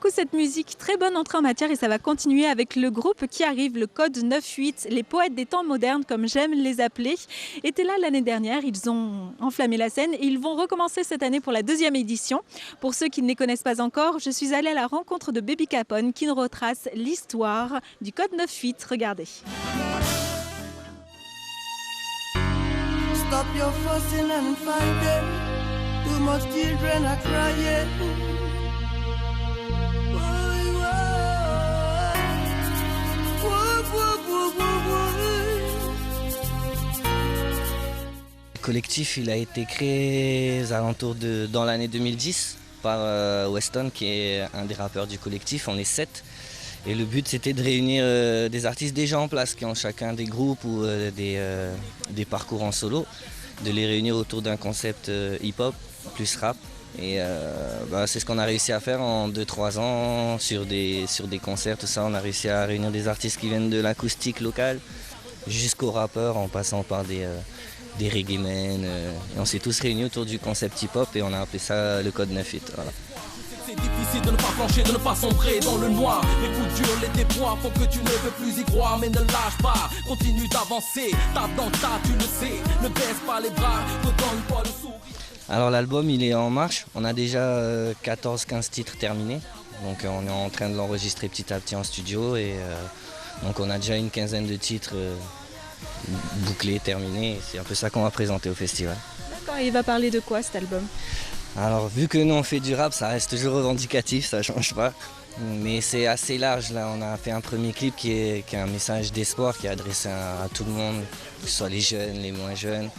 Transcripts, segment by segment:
beaucoup cette musique, très bonne entrée en matière et ça va continuer avec le groupe qui arrive, le Code 9-8, les poètes des temps modernes comme j'aime les appeler, étaient là l'année dernière, ils ont enflammé la scène et ils vont recommencer cette année pour la 2e édition. Pour ceux qui ne les connaissent pas encore, je suis allée à la rencontre de Baby Capone qui nous retrace l'histoire du Code 9-8. Regardez. Stop your fussing and fighting. Too much children are crying. Le collectif il a été créé dans l'année 2010 par Weston qui est un des rappeurs du collectif, on est 7. Et le but c'était de réunir des artistes déjà en place qui ont chacun des groupes ou des parcours en solo, de les réunir autour d'un concept hip-hop plus rap. Et c'est ce qu'on a réussi à faire en 2-3 ans sur des concerts, tout ça. On a réussi à réunir des artistes qui viennent de l'acoustique locale jusqu'aux rappeurs en passant par des reggae men. Et on s'est tous réunis autour du concept hip-hop et on a appelé ça le Code 9-8. Voilà. C'est difficile de ne pas flancher, de ne pas sombrer dans le noir. Les coups durs, les déboires font que tu ne veux plus y croire. Mais ne lâche pas, continue d'avancer. Tape dans le tas, tu le sais. Ne baisse pas les bras, ne donne pas le sourire. Alors l'album il est en marche, on a déjà 14-15 titres terminés. Donc on est en train de l'enregistrer petit à petit en studio. Et donc on a déjà une quinzaine de titres bouclés, terminés. C'est un peu ça qu'on va présenter au festival. D'accord, il va parler de quoi cet album ? Alors vu que nous on fait du rap, ça reste toujours revendicatif, ça change pas. Mais c'est assez large là, on a fait un premier clip qui est un message d'espoir qui est adressé à tout le monde, que ce soit les jeunes, les moins jeunes,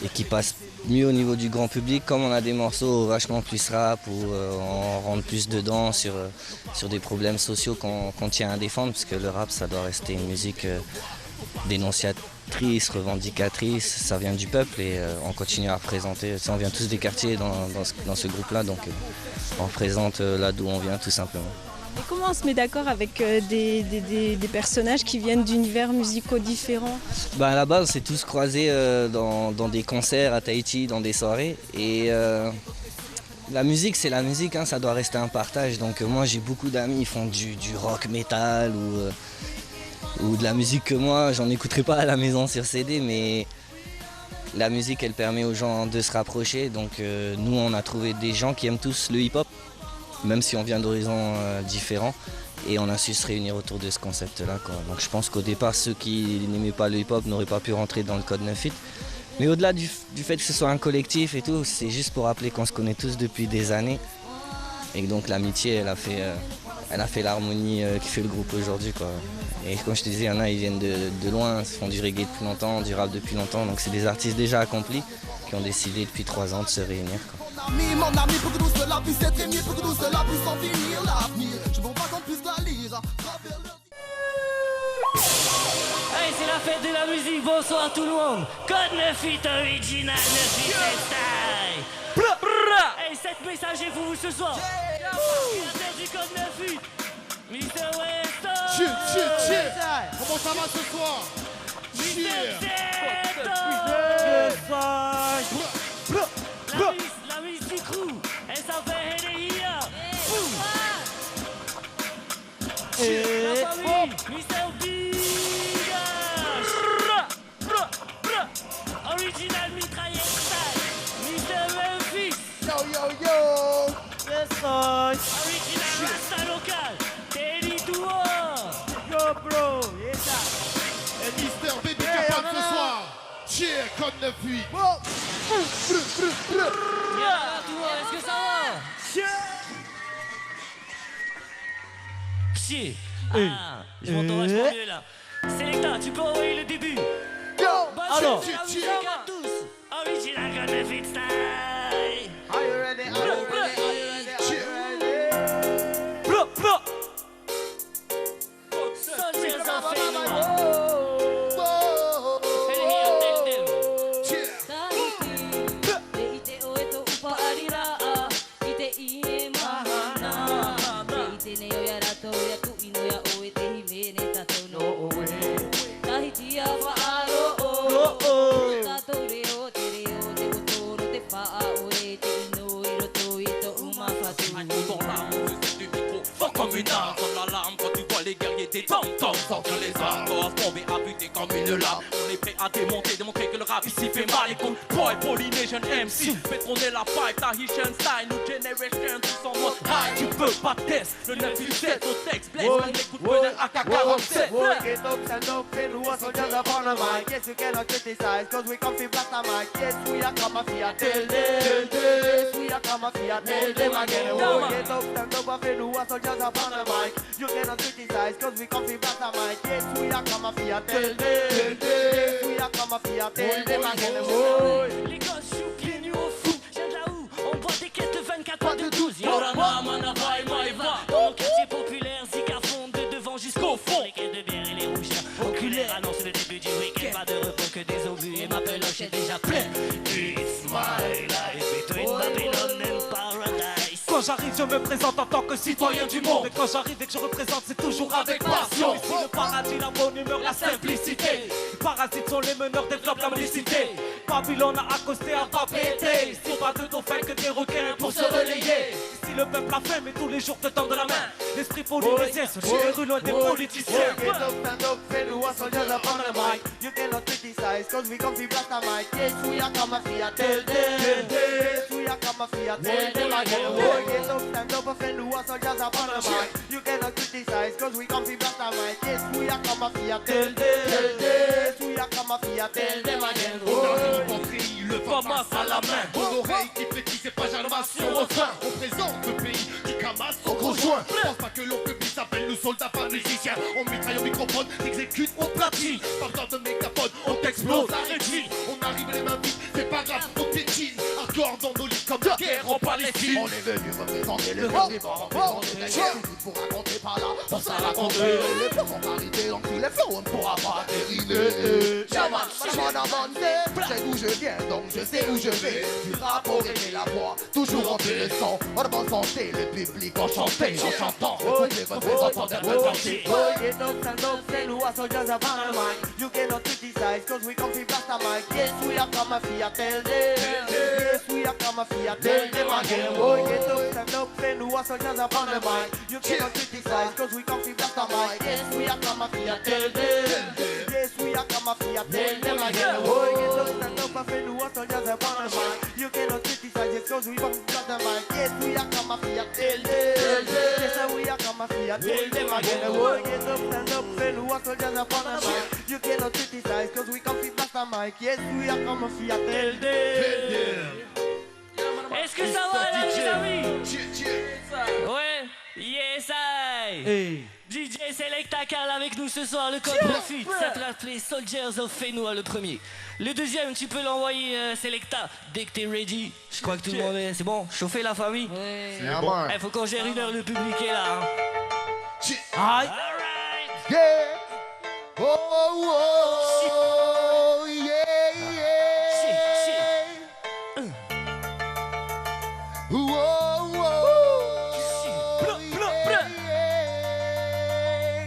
et qui passe mieux au niveau du grand public. Comme on a des morceaux vachement plus rap où on rentre plus dedans sur des problèmes sociaux qu'on tient à défendre, parce que le rap ça doit rester une musique dénonciatrice, revendicatrice, ça vient du peuple et on continue à représenter. On vient tous des quartiers dans ce groupe-là, donc on représente là d'où on vient tout simplement. Et comment on se met d'accord avec des personnages qui viennent d'univers musicaux différents ? À la base, on s'est tous croisés dans des concerts à Tahiti, dans des soirées. Et la musique, c'est la musique, hein, ça doit rester un partage. Donc moi, j'ai beaucoup d'amis qui font du rock metal ou de la musique que moi, j'en écouterai pas à la maison sur CD, mais la musique, elle permet aux gens de se rapprocher. Donc nous, on a trouvé des gens qui aiment tous le hip-hop, même si on vient d'horizons différents. Et on a su se réunir autour de ce concept-là, quoi. Donc je pense qu'au départ, ceux qui n'aimaient pas le hip-hop n'auraient pas pu rentrer dans le Code 9-8. Mais au-delà du fait que ce soit un collectif et tout, c'est juste pour rappeler qu'on se connaît tous depuis des années. Et donc l'amitié, elle a fait l'harmonie qui fait le groupe aujourd'hui, quoi. Et comme je te disais, il y en a, ils viennent de loin, ils font du reggae depuis longtemps, du rap depuis longtemps. Donc c'est des artistes déjà accomplis qui ont décidé depuis 3 ans de se réunir, quoi. Mon ami, pour que tout cela puisse être émis, pour que tout cela puisse en finir l'avenir. Je m'en bats qu'on puisse la lire. Hey, c'est la fête de la musique, bonsoir tout le monde. Code 9-8 original, 9-8 style. Hey, 7 messages pour vous ce soir. Créateur du Code 9-8, Mr. Weston. Comment ça va ce soir? Mr. La mise du crew, elle s'appelle Hedehia. La famille, Mr. Bigash. Original mitraillette style, Mr. Memphis. Yo. Yes, boy. Original Rasta local, Teddy Duo. Yo, bro. Yes, sir. Et Mister Baby Capone ce soir. Cheer, Code 9-8. Yeah, tout le monde, est-ce que ça va? Chier. Ah, je m'entends vachement mieux là. Selecta, tu peux envoyer le début. Alors. Bonne la musique à tous. Original Code 9-8 style. Are you ready? Soldiers of Fame. comme une arme. Sonne l'alarme quand tu vois les guerriers des tom-toms sortir les armes. Corps tombés à buter comme une lame. On est prêt à démonter, démontrer que le rap ici fait mal. Écoute, boy, Polynesian MC, fait tourner la pipe, ta Haitian style, new generation, tous en mode high. Tu peux pas test, le 9-7 au texte, Blaze, on écoute Penel AK-47. Get up, stand up, and who are soldiers upon the mic. Yes, you cannot criticize, cause we come to blast the mic. Yes, we are come mafia, tell them. Yes, we are come mafia, tell them again. Oh, get up, stand up, and who are soldiers upon the mic. You cannot criticize, cause we come to blast the mic. Yes, we are come mafia, tell them. Yes, we are come mafia, tell them again. Oh, Les gosses jouent pieds nus au fou. Viens de là où on boit des caisses de 24 pas de 12. Yorana, Manava et Maïva. Dans nos quartiers populaires, Zika fonde de devant jusqu'au fond. Les caisses de bière et les rougeurs oculaires annoncent le début du week-end. Pas de repos que des obus et ma peloche est déjà pleine. It's my life between Babylon and Paradise. Quand j'arrive, je me présente en tant que citoyen du monde. Et quand j'arrive et que je représente, c'est toujours avec passion. Ici, le paradis, la bonne humeur, la simplicité. Les parasites sont les meneurs, développent la mendicité. Babylone a accosté à pas péter. Ici, pas de dauphins que des requins pour se relayer. Ici, le peuple a faim, mais tous les jours te tend de la main. L'esprit polynésien se tire loin des politiciens. get up, stand up, and who are soldiers upon the mic. You cannot criticize, cause we come to blast the mic. Yes, we are come mafia, tell them. Yes, we are come mafia, tell them again. Oh, get up, stand up, and who are soldiers upon the mic. You cannot criticize, cause we come to blast the mic. Yes, we are come mafia, tell them. Yes, we are come mafia, tell them again. On crie le FAMAS à la main. Mon oreille qui pétille, c'est pas Jalmation. Enfin, on présente le pays qui camasse au gros joint. Pense pas que l'on public s'appelle nous soldats, pas musiciens. On mitraille au microphone, exécute, on platine. Par dans de mégaphone, on t'explose la rétine. On arrive les mains vides, c'est pas grave, on piétine. Accord dans nos lits comme la guerre en Palestine. On est venu représenter le peuple vivant, représenter la guerre. Pour raconter par là, on s'en raconter. Les peuples vont arriver, donc tous les flots, on ne pourra pas dériver. Jaman, Jaman avancé, je sais d'où je viens, donc je sais où je vais. Du rap au reggae, la voix, toujours en le son. On va santé, le public enchanté, en chantant. Écoutez votre représentants d'être dansé. Oh, get up, stand up, and who are soldiers upon the mic. You cannot criticize, cause we come to blast the mic. Yes, we are come mafia, tell them. Yes, we are come mafia, tell them again. Oh, get up, stand up, and who are soldiers upon the mic. You cannot criticize, cause we come to blast the mic. Yes, we are come mafia, tell them. Yes, we are come mafia, tell them again. Oh, get up, stand up, and who are soldiers upon the mic. You cannot criticize, yes, cause we come to blast the mic. Yes, we are come mafia, tell them. Yes, we are come mafia, tell them again. Oh, get up, stand up, and who are soldiers upon the mic. You cannot criticize, cause we come to blast the mic. Yes, we are come mafia, tell them. Est-ce que ça va là les amis? Ouais, yes I. DJ Selecta Carl avec nous ce soir, le code profite. Ça te rappelait Soldiers of Fenua le premier. Le deuxième, tu peux l'envoyer Selecta dès que t'es ready. Je crois que tout le monde est... C'est bon, chauffer la famille. C'est un bon. Faut qu'on gère une heure, le public est là. Aïe. Alright. Yeah. Oh, oh, yeah, yeah. Oh, oh, oh.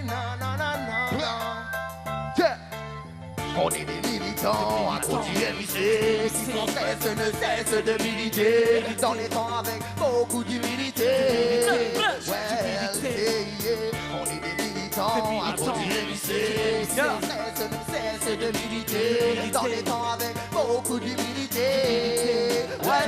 Na, na, na, na. Yeah. On est des militants, à gros du MIC, qui sans cesse ne cesse de militer, dans les temps avec beaucoup d'humilité. Ouais, on est des militants, à gros du MIC, qui sans cesse ne cesse de militer, dans les temps avec beaucoup d'humilité. Ouais,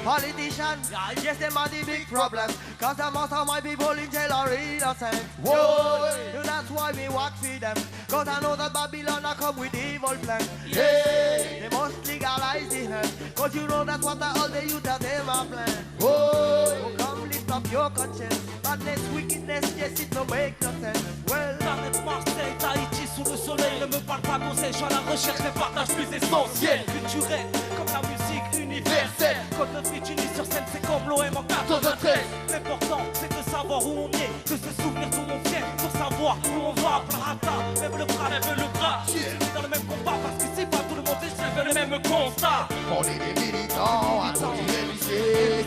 politicians, yes, them are the big problems. Cause the most of my people in jail are innocent. Whoa, that's why we walk for them. Cause I know that Babylon are come with evil plans. Hey, they must legalize the hell. Cause you know that's what all the youth of them are plan. Whoa, come lift up your conscience. Badness, wickedness, yes, it don't make no sense. Well, Planète Marseille, Tahiti sous le soleil. Ne me parle pas d'oseille, je suis à la recherche des partages plus essentiels. Culturels, comme la musique universelle. Quand notre vie unie sur scène, c'est comme l'OM en 93. L'important, c'est de savoir où on est, de se souvenir d'où on vient, pour savoir où on va. Plata, lève le bras, lève le bras. On est dans le même combat, parce que c'est pas tout le monde est le même constat. On est des militants, à cause du MIC,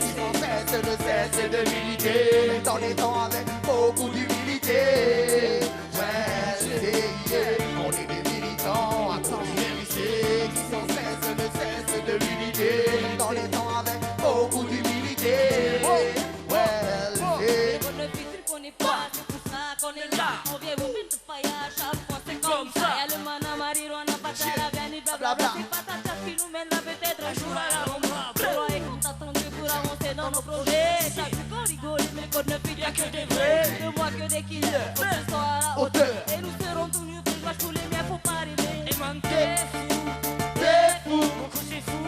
qui sans cesse ne cesse de militer, dans les temps avec beaucoup d'humilité. Ouais, on est des militants, à cause du MIC, qui sans cesse ne cesse de militer, dans les temps avec beaucoup d'humilité. Ouais, On ne vit qu'on est on est là. On vient vous mettre fire à chaque fois, c'est comme ça. Y'a le mana marijuana, patala, bien et blablabla. C'est pas ta tête qui nous mène là, peut-être un jour à la bomba. Prévois et qu'on t'attend pour avancer dans nos projets. T'as vu qu'on rigole, mais qu'on ne fait y'a que des vrais. De moi que des killers, faut que ce soit à la hauteur. Et nous serons tous nus, puis je tous les miens, faut pas rêver. Et man, t'es fou, mon coup c'est fou,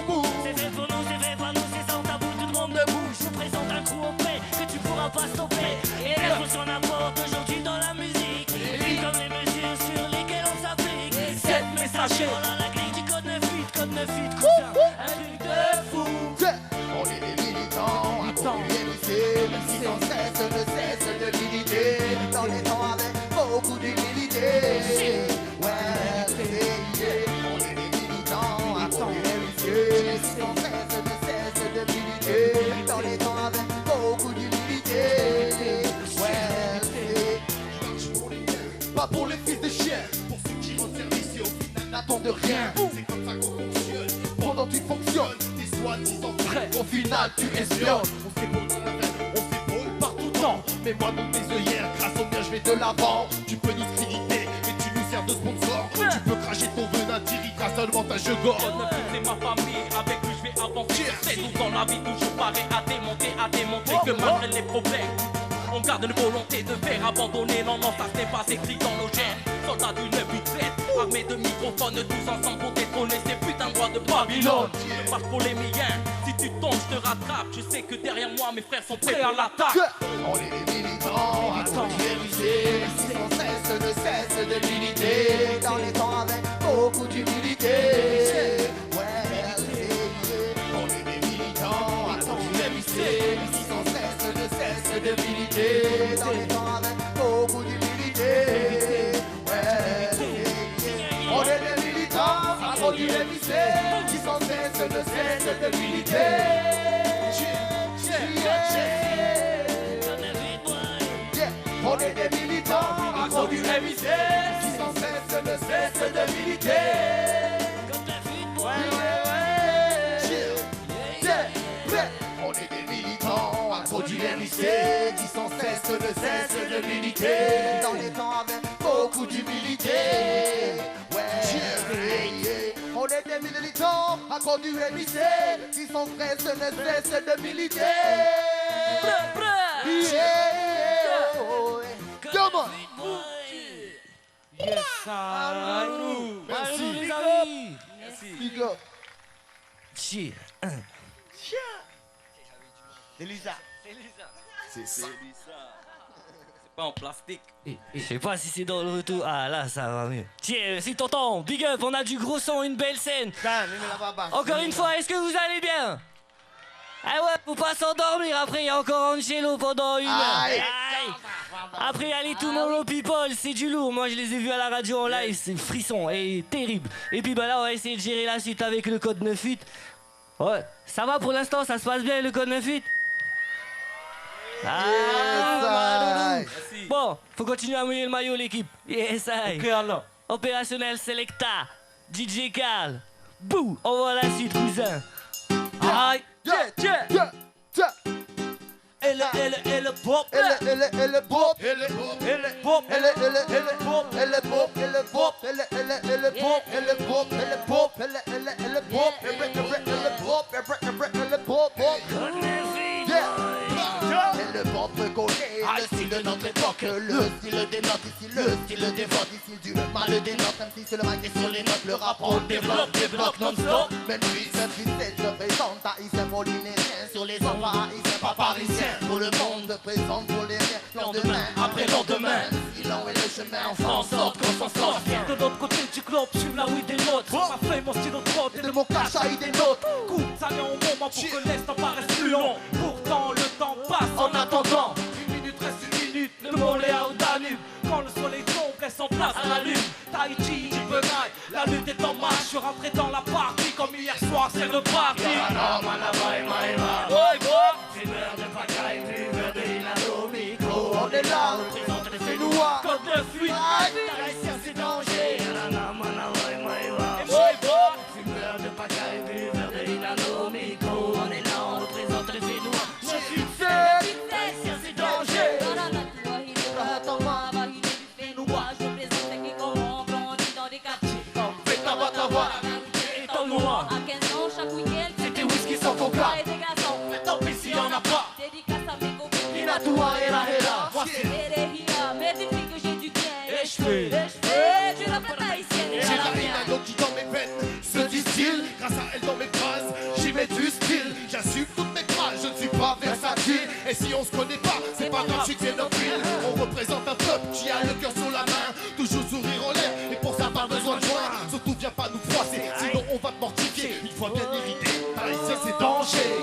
bou. C'est fait pour nous, c'est fait pas nous, c'est sans tabou, tout le monde debout. Je vous présente un coup au près que tu pourras pas stopper. Et l'info son apport aujourd'hui dans la musique. Et puis comme les mesures sur lesquelles on s'applique. 7 messagers, voilà la grille du code 9-8, cousin. Un truc de fou. On est des militants, à conduire lycée, même si sans cesse ne cesse de militer. Dans les temps avec beaucoup d'humilité. Ouais, on est des militants, à conduire lycée, même si sans cesse ne cesse de militer. Dans les temps avec beaucoup d'humilité. Ouais, pas pour les fils de chiens, pour ceux qui rendent service et au final n'attendent rien. C'est comme ça qu'on fonctionne. Pendant que tu fonctionnes, t'es soi-disant prêt. Au final, tu espionnes. On s'épaule dans la veine, on s'épaule partout temps. Mais moi, dans tes œillères, grâce au mien, je vais de l'avant. Tu peux nous créditer, mais tu nous sers de sponsor. Tu peux cracher ton venin, t'irriteras seulement ta jeugon. C'est ma famille, avec lui je vais avancer. C'est nous dans la vie, toujours pareil à démonter que malgré les problèmes, on garde une volonté de faire abandonner. Non, ça ce n'est pas écrit dans nos gènes. Soldats du 987, armés de microphones, tous ensemble pour détrôner ces putains de rois de Babylone. Je marche pour les miens, si tu tombes, je te rattrape. Je sais que derrière moi, mes frères sont prêts à l'attaque. On est des militants, à conduire lycée, si sans cesse ne cesse de militer. Dans les temps avec beaucoup d'humilité. Ouais, on est des militants, à conduire lycée, si sans cesse ne cesse de militer. Dans les temps avec beaucoup d'humilité. Ouais, on est des militants, à conduire lycée, qui sans cesse ne cesse de militer. On est des militants, à conduire lycée, qui sans cesse ne cesse de militer. On est des militants, à conduire lycée, qui sans cesse ne cesse de militer. Dans les temps avec beaucoup d'humilité. On est des militants, à conduire lycée, qui sans cesse ne cesse de militer. Come on. Yes, Merci. les amis. Big up. Cheer. Elisa. C'est pas en plastique. Je sais pas si c'est dans le retour. Ah là, ça va mieux. Tiens, si t'entends, big up, on a du gros son, une belle scène. Encore une fois, est-ce que vous allez bien? Ah ouais, faut pas s'endormir, après il y a encore Angelo pendant 1 heure. Aïe. Aïe. Après il y a les Tomorrow People, c'est du lourd. Moi je les ai vus à la radio en live, c'est frisson et terrible. Et puis bah là on va essayer de gérer la suite avec le code 9-8. Ouais, ça va pour l'instant, ça se passe bien le code 9-8? Ah, bon, faut continuer à mouiller le maillot l'équipe. Yes, aïe. Ok, alors. Opérationnel Selecta, DJ Carl. Bouh, on voit la suite cousin. Aïe. Et le pop. Le pop connaît le style de notre époque, le style des notes ici, le style des votes ici, du mal des notes, même si c'est le mic et sur les notes, le rap on développe non-stop. Même lui, je présente haïtien polynésien, sur les enfants haïtiens pas parisiens, tout le monde présente pour les miens, lendemain après lendemain, il en est le chemin, on fait en sorte qu'on s'en sorte bien. De l'autre côté du globe, tu la oui des notes, ma fait mon stylo de prod, Et de mon cash à des notes, coupe, ça vient au moment pour que l'instant paraisse plus long. Pourtant le temps passe en attendant. 1 minute reste 1 minute, de Montréal au Danube. Quand le soleil tombe, reste en place à la lune. Tahiti, Dubenaï, la lutte est en marche. Je suis rentré dans la partie comme hier soir, c'est le party. On est là, on présente les Fénois. Code 9-8, Haïtien c'est danger. Fumeur de pacaille, buveur de Inano, micro, on est là, on représente les Fénois. Haïtien c'est danger. toi et la héla. Voici Erehia, mais depuis que j'ai du bien. les cheveux. Et tu la pas haïtienne. J'ai la inano qui dans mes veines se distille. Grâce à elle dans mes phrases, j'y mets du style. J'assume toutes mes phrases, je ne suis pas versatile. Et si on se connaît pas, c'est pas grave, je suis xénophile. On représente un peuple qui a le cœur sur la main. Toujours sourire en l'air, et pour ça pas besoin de joint. Surtout viens pas nous froisser, sinon on va te mortifier. Une fois bien irrité, haïtien c'est danger.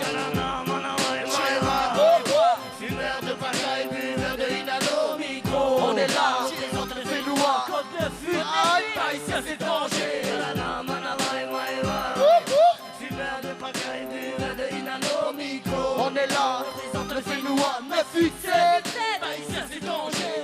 Fumeur de pagaille, buveur de inano, micro. On est là, les autres fait noir. Code de fuite, haïtien c'est danger. Fumeur de pagaille, buveur de inano, micro. On est là, les autres fait noir. 9-8-7, Haïtien c'est danger.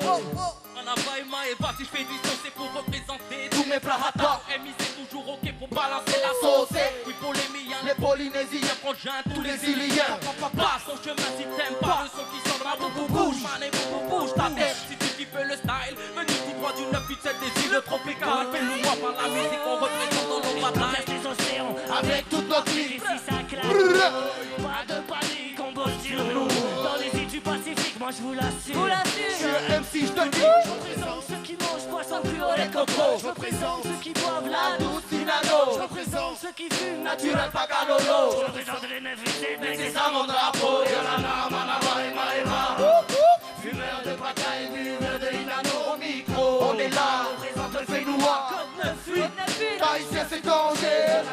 Manavaïma et parti, je fais du son, c'est pour représenter tous mes plats ratons. MI c'est toujours ok pour balancer la sauce. Oui pour les miens, les Polynésiens, frangins, tous les Iliens. Iliens. Pas son chemin si t'aimes pas le son qui sort de ma boubou bouge. Man et boubou bouge ta tête si tu kiffes le style. Venu tout droit du 987 des îles tropicales. Fais-nous moi par la musique qu'on représente dans nos batailles. Les océans, avec toute notre vie. ici ça claque. Pas de panique, on bosse sur nous. Dans les îles du Pacifique, moi je vous l'assure. Vous l'assure. Je suis un MC, je te dis. Je représente ceux qui mangent poisson cru au lait de coco. Je représente ceux qui boivent la douce Inano. Je représente ceux qui fument Naturel pas calolo. Je représente les 9 et C'est ça mon drapeau. Yolana, Manava, Ema, Ema. Fumeur de pagaille, buveur de inano au micro. On est là, on représente le fait noir. Code 9-8. Haïtien c'est danger.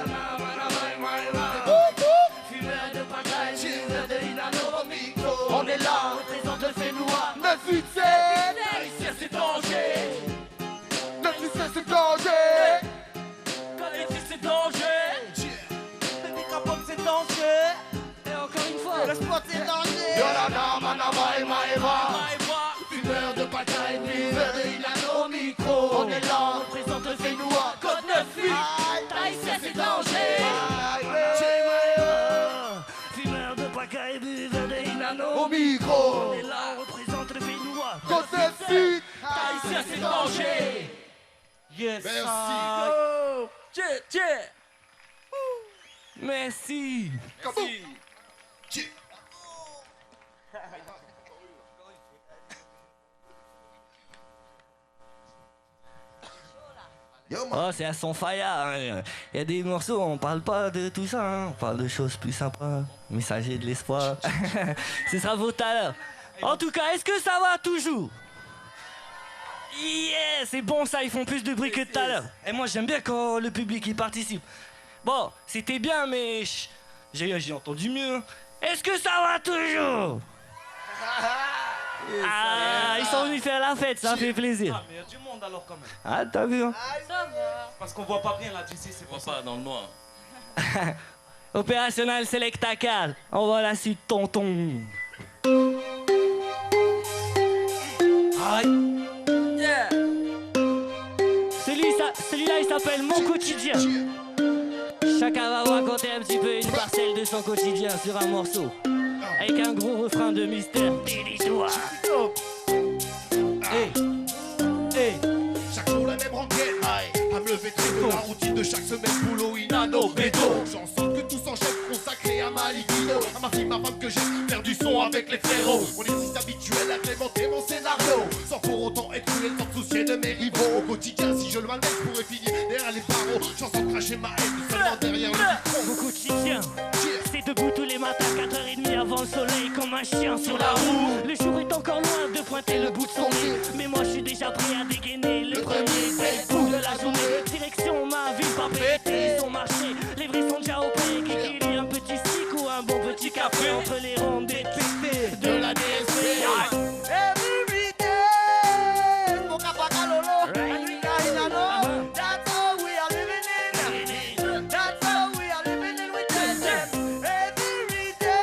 Fumeur de pagaille, buveur de inano au micro. On est là, on représente le fait noir. 9-8-7. Haïtien c'est danger. 9-8-7 c'est danger. Code 9 c'est danger. Baby Capone c'est danger. Et encore une fois, Le spot c'est danger. Yolana, Manava, Ema, Ema. Fumeur de pagaille, buveur de inano au micro. On est là, on représente le fait noir. Code 9-8. Haïtien c'est danger. fumeur de pagaille, buveur de inano. Au micro. On est là, on représente le Béninois. Côté sud. Haïtien c'est danger. Yes. Merci. Tchè. Merci. Oh, c'est à son faya. Il y a des morceaux, on parle pas de tout ça. Hein. On parle de choses plus sympas. Messager de l'espoir. Ce sera pour tout à l'heure. En tout cas, est-ce que ça va toujours? Yeah, c'est bon ça, ils font plus de bruit que tout à l'heure. Et moi, j'aime bien quand le public y participe. Bon, c'était bien, mais j'ai entendu mieux. Est-ce que ça va toujours? Ah, ils sont venus faire la fête, ça fait plaisir. Ah, mais il y a du monde alors quand même. Ah, t'as vu, hein? Parce qu'on voit pas bien là d'ici, c'est pour ça. Pas dans le noir. Opérationnel Selectacal, on va la suite, tonton. Aïe. Yeah. Celui-là, il s'appelle Mon Quotidien. Chacun va raconter un petit peu une parcelle de son quotidien sur un morceau. Avec un gros refrain de mystère. Dis-toi. Hey. Chaque jour la même rengaine. À me lever très tôt. La routine de chaque semaine, boulot, inano, bédo. J'en sorte que tout s'enchaîne, consacré à ma libido. À ma fille, ma femme que j'ai faire du son avec les frérots. Mon exercice habituel à clémenter mon scénario. Sans pour autant être cruel, sans me soucier de mes rivaux. Au quotidien, si je le malmets, je pourrais finir derrière les barreaux. Chanson de cracher ma haine, seulement derrière le micro. Mon quotidien, c'est debout tous les matins, 4h30 avant le soleil, comme un chien sur la roue. Le jour est encore loin de pointer le bout de son nez, mais moi je suis déjà prêt à dégainer le premier coup de la journée. Direction ma ville, pas péter son marché. Les vrais sont déjà au pré, qu'il y ait un petit stick ou un bon petit café entre les rondes des pétés de la DSP. Every day, Moka Pakalolo, and we got Inano. That's how we are living in. That's how we are living in with them. Every day,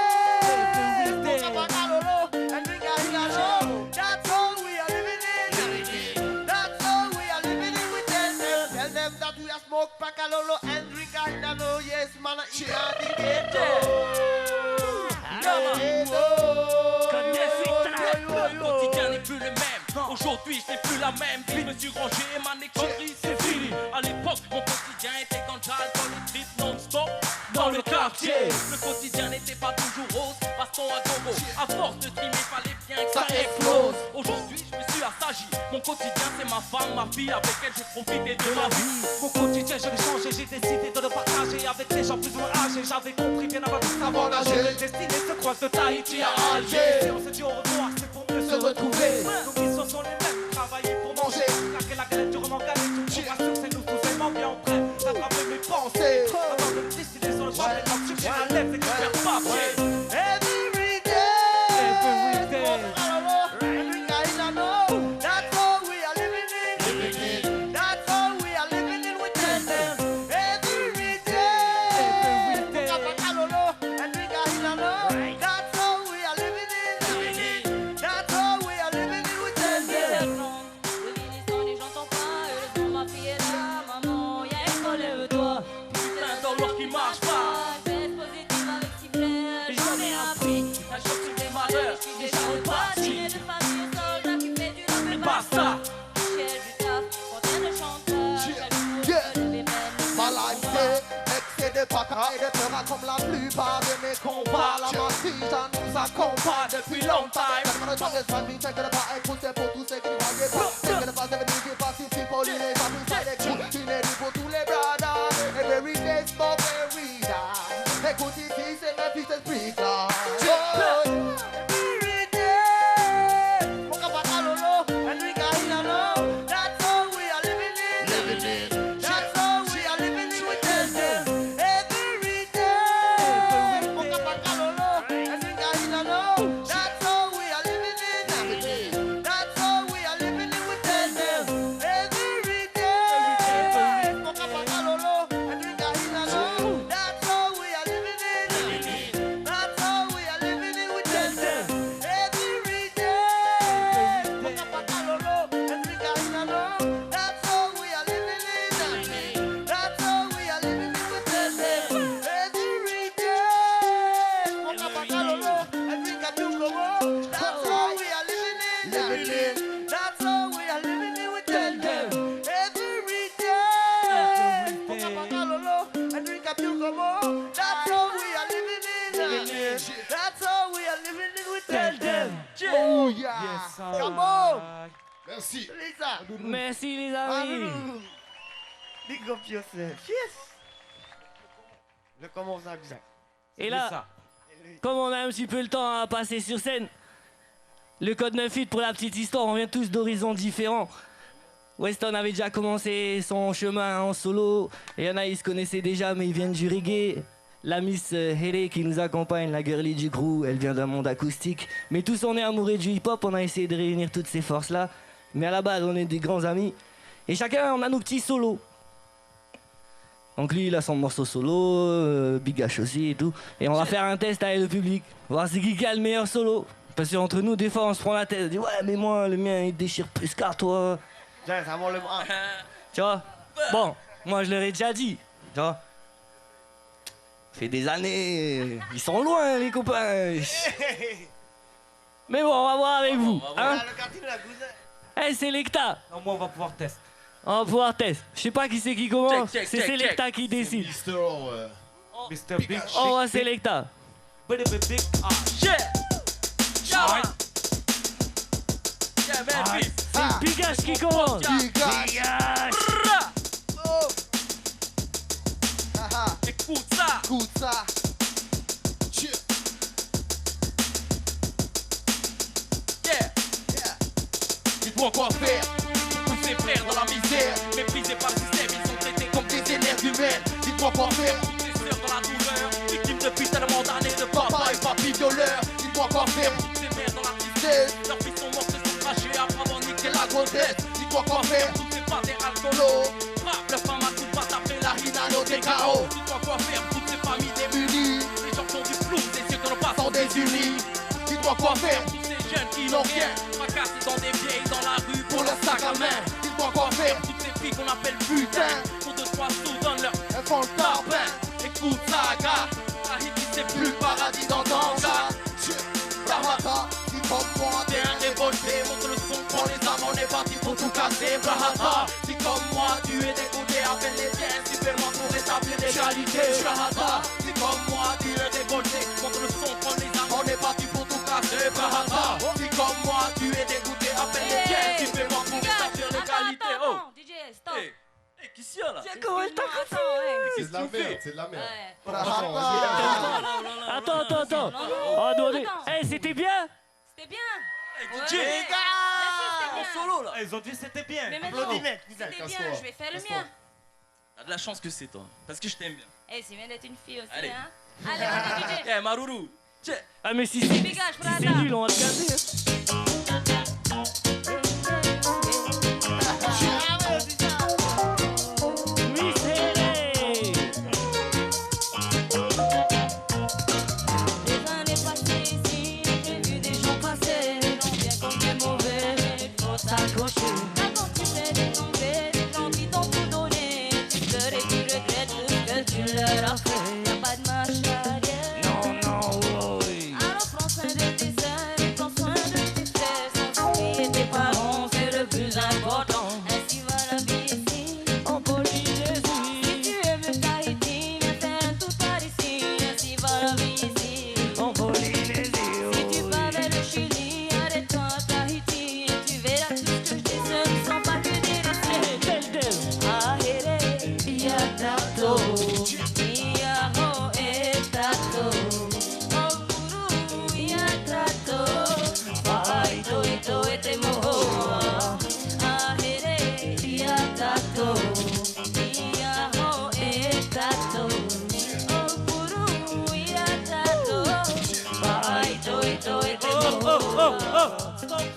Moka Pakalolo, and we got Inano. That's how we are living in. That's how we are living in with them. Tell them that we are smoke Pakalolo and drink Inano. Yes, man, in the ghetto. Le quotidien n'est plus le même. Aujourd'hui, je n'ai plus la même vie. Je me suis rangé et ma écologie, c'est fini. À l'époque, mon quotidien était ganja, alcool et trip non-stop dans le quartier. Le quotidien n'était pas toujours rose, baston à gogo. À force de trimer, fallait bien rien que ça explose. Aujourd'hui je me suis assagi. Mon quotidien c'est ma femme, ma fille, avec elle je profite de ma vie. Mon quotidien je l'ai changé, j'ai décidé de le partager avec les gens plus ou moins âgés. J'avais compris bien avant de savoir nager. Les destinées se croisent de Tahiti à Alger. Si on se dit au revoir, c'est pour mieux se retrouver. Nos missions sont les mêmes, travailler pour manger. Craquer la galette du roman galette. On rassure, c'est nous tous aimants bien prêts d'attraper mes pensées. Avant de me décider sur le champ, les gens j'ai la tête et que je perds pas pied. Every day, every day, that's all we are living in. That's all we are living in with them. Every day, that's all we are living in. That's all we are living in with them. Les j'entends pas, heureusement ma fille est là. Maman, y'a école, lève-toi. Putain d'horloge qui marche pas. Reste positive avec Cyprès. J'en ai appris. La chose sur des malheurs, Je suis les déjà gens le le parti. parti. De famille soldat qui fait du rap Mais et basta. Michel du taf, contient de chanteur. Chaque jour, je lever Maladie, excès de pata et de peur comme la plupart de mes combats. La massif, ça nous accompagne depuis longtemps. Dans le temps des familles, c'est que le pas écouté pour tous ceux qui ne voyaient pas. C'est que le pas devenu qui participe pour les amis, ça les coups. Inédit pour tous les brothers. Every day, smoke every day. Écoute ici, c'est mes fils expliquent là. Every day, and we got it alone. That's all we are living in. That's all we are living in with them. Every day, and we got it alone. That's all we are living in. That's all we are living in with them. Every day, and we got it alone. That's all we are living in. That's all we are living in with them. Every day, and we got it alone. That's all we are living in. That's all we are living in with them. Every day, and we got it alone. And we got to go on. That's all we are living in. That's all we are living in with them. Every day, and we got it alone. And we got to go on. That's all we are living in. That's all we are living in with them. Oh yeah. Come on, Merci. Lisa. Merci les amis. Big up yourself. Yes. Je commence à bien. Et là, comme on a un petit peu le temps à passer sur scène, le code 9-8 pour la petite histoire, on vient tous d'horizons différents. Weston avait déjà commencé son chemin en solo, et il y en a, ils se connaissaient déjà, mais ils viennent du reggae. La Miss Hele qui nous accompagne, la girlie du crew, elle vient d'un monde acoustique. Mais tous on est amoureux du hip-hop, on a essayé de réunir toutes ces forces-là. Mais à la base, on est des grands amis. Et chacun, on a nos petits solos. Donc lui, il a son morceau solo, Big H aussi et tout. Et on va faire un test avec le public, voir c'est qui a le meilleur solo. Parce qu'entre nous, des fois, on se prend la tête, on dit ouais, mais moi, le mien, il déchire plus qu'à toi. Tiens, ça va le bras. Tu vois? Bon, moi, je leur ai déjà dit, tu vois? Ça fait des années, ils sont loin, les copains. Mais bon, on va voir avec vous. Hein? Le quartier de la cousin. Hey, Selecta, Non, moi on va pouvoir tester. on va pouvoir tester. Je sais pas qui c'est qui commence, Check, c'est Selecta qui décide. Mr. Big On va Selecta. Big Yeah. Yeah. Yeah, Memphis. C'est Big H qui commence. Big H. Big H. Oh. Haha. Écoute ça. Écoute ça. Yeah. Dites-moi quoi faire. Tous ces frères dans la misère, méprisés par le système, ils sont traités comme des énergumènes. Dites-moi quoi faire. Toutes ces sœurs dans la douleur, victimes depuis tellement d'années de papa et papy violeurs. Dites-moi quoi faire. Toutes ces mères dans la tristesse, leurs fils sont morts, se sont crachés après avoir niqué la grossesse. Dites-moi quoi faire. Toutes ces patères alcoolos, frappe le femme à coups de patte après la rinano des KO. Dites-moi quoi faire. Toutes ces familles démunies, les gens qui ont du flou, c'est ceux qui n'ont pas sont désunis. Dites-moi quoi faire. Tous ces jeunes qui n'ont rien, fracassés dans des vieilles dans la rue pour leur sac à main. Dites-moi quoi faire. Toutes ces filles qu'on appelle putain, pour 2-3 sous donnent leur Elles font le tarpin. Écoute ça, gars, Tahiti c'est plus le paradis d'entendre ça. Brahata, dis comme moi, T'es un révolté, monte le son, prends les armes, on est parti pour tout casser. Brahata, si comme moi tu es dégoûté, appelle les tiens, super-moi pour rétablir l'égalité. Brahata, si comme moi tu es révolté, monte le son, prends les armes, on est parti pour tout casser. Brahata, si comme tu es dégoûté, appelle les tiens, tu fais moi pour rétablir l'égalité. Oh, DJ, stop. qui s'y a là? Tiens, comment elle t'a C'est de la merde, c'est de la merde. Attends. Oh, non, c'était bien? C'était bien. DJ, les gars, en solo là. Ils ont dit c'était bien. Mais maintenant, c'était bien, je vais faire le mien. T'as de la chance que c'est toi, parce que je t'aime bien. Eh, c'est bien d'être une fille aussi, Allez. hein. Allez, vas-y, DJ. Eh, Marourou. Tiens. Ah, mais si c'est nul, on va te casser.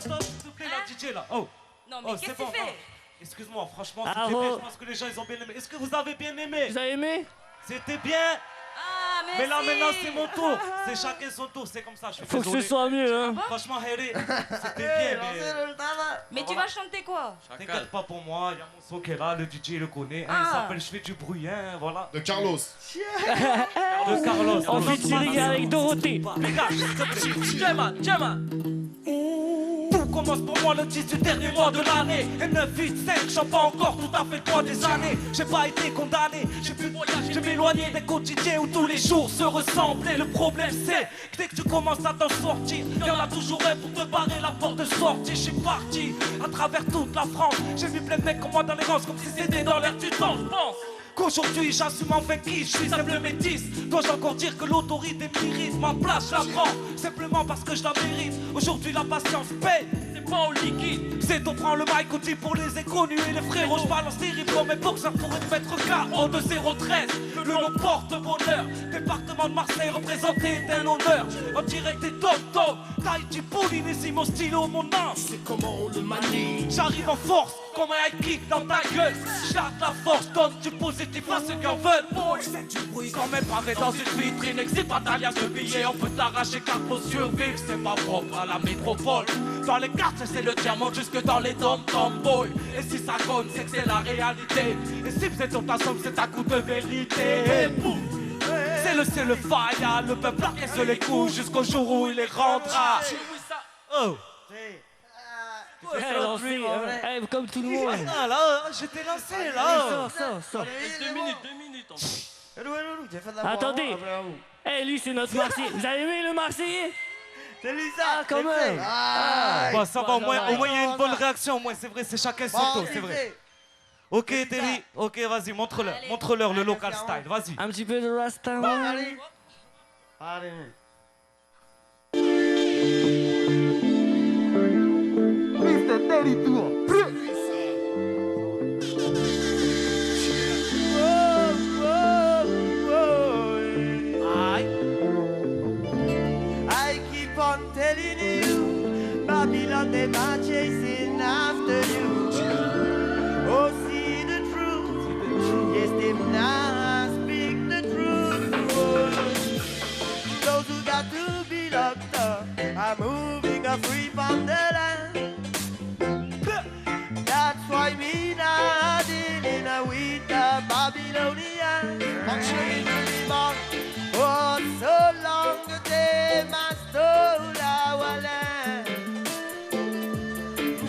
Stop, s'il te plaît, la DJ là. Oh, non, mais qu'est-ce que tu fais? Excuse-moi, franchement, c'était bien. Je pense que les gens ils ont bien aimé. Est-ce que vous avez bien aimé? Vous avez aimé? C'était bien. Ah, merci. Mais là maintenant c'est mon tour. C'est chacun son tour, c'est comme ça. Je suis Faut désolé. que ce soit mieux, hein. Franchement, Harry, c'était bien. Mais tu vas chanter quoi? T'inquiète pas pour moi, il y a mon son qui est là, le DJ il le connaît. Ah. Il s'appelle Je fais du bruit, hein, voilà. De Carlos. De Carlos. En featuring avec Dorothée. Les gars, Gemma. Tout commence pour moi le 10 du dernier mois de l'année. Et 9, 8, 5, j'en pas encore tout à fait le poids des années. J'ai pas été condamné, j'ai pu voyager, j'ai m'éloigné des quotidiens où tous les jours se ressemblent. Et le problème c'est que dès que tu commences à t'en sortir, y'en a toujours un pour te barrer la porte de sortie. Je suis parti à travers toute la France. J'ai vu plein de mecs comme moi dans les rangs, comme si c'était dans l'air du temps. Je pense qu'aujourd'hui j'assume enfin qui je suis, simple métis. Dois-je encore dire que l'autorité mérite ma place, je la prends simplement parce que je la mérite. Aujourd'hui la patience paye, c'est pas au liquide. C'est on prend le mic aussi pour les inconnus et les frérots. Je balance des rimes comme mes boxeurs pour te mettre KO de 013. Le nom porte bonheur, département de Marseille représenté est un honneur. En direct des top, Tahiti, Polynésie, mon stylo, mon âme. C'est comment on le manie. J'arrive en force, comme un high kick dans ta gueule. J'lâche la force, donne du positif à ceux qui en veulent. Boy, je fais du bruit quand même pareil dans une vitrine. Exit bataille ce billet, on peut t'arracher car faut survivre. C'est pas propre à la métropole. Dans les quartiers c'est le diamant jusque dans les dom-tom boy. Et si ça compte c'est que c'est la réalité. Et si vous êtes sur ta somme c'est un coup de vérité. C'est le fire, le peuple encaisse les coups jusqu'au jour où il les rendra. Oh. Comme tout le monde. Ah là, j'étais lancé là. Sors. 2 minutes en plus. Attendez. Eh, lui, c'est notre Marseillais. Vous avez aimé le Marseillais? C'est lui ça. Ah, quand même. Bon, ça va, au moins il y a une bonne réaction. Au moins, c'est vrai, c'est chacun son tour, c'est vrai. Ok, Terry, ok, vas-y, montre-leur le local style, vas-y. Un petit peu de Rasta. Allez. Mr. Terry Tour. I keep on telling you, Babylon, they are chasing after you. Oh, see the truth. Yes, they now speak the truth. Those who got to be locked up are moving free from the land. That's why we not dealing with the Babylonians. For so long they must stole our land.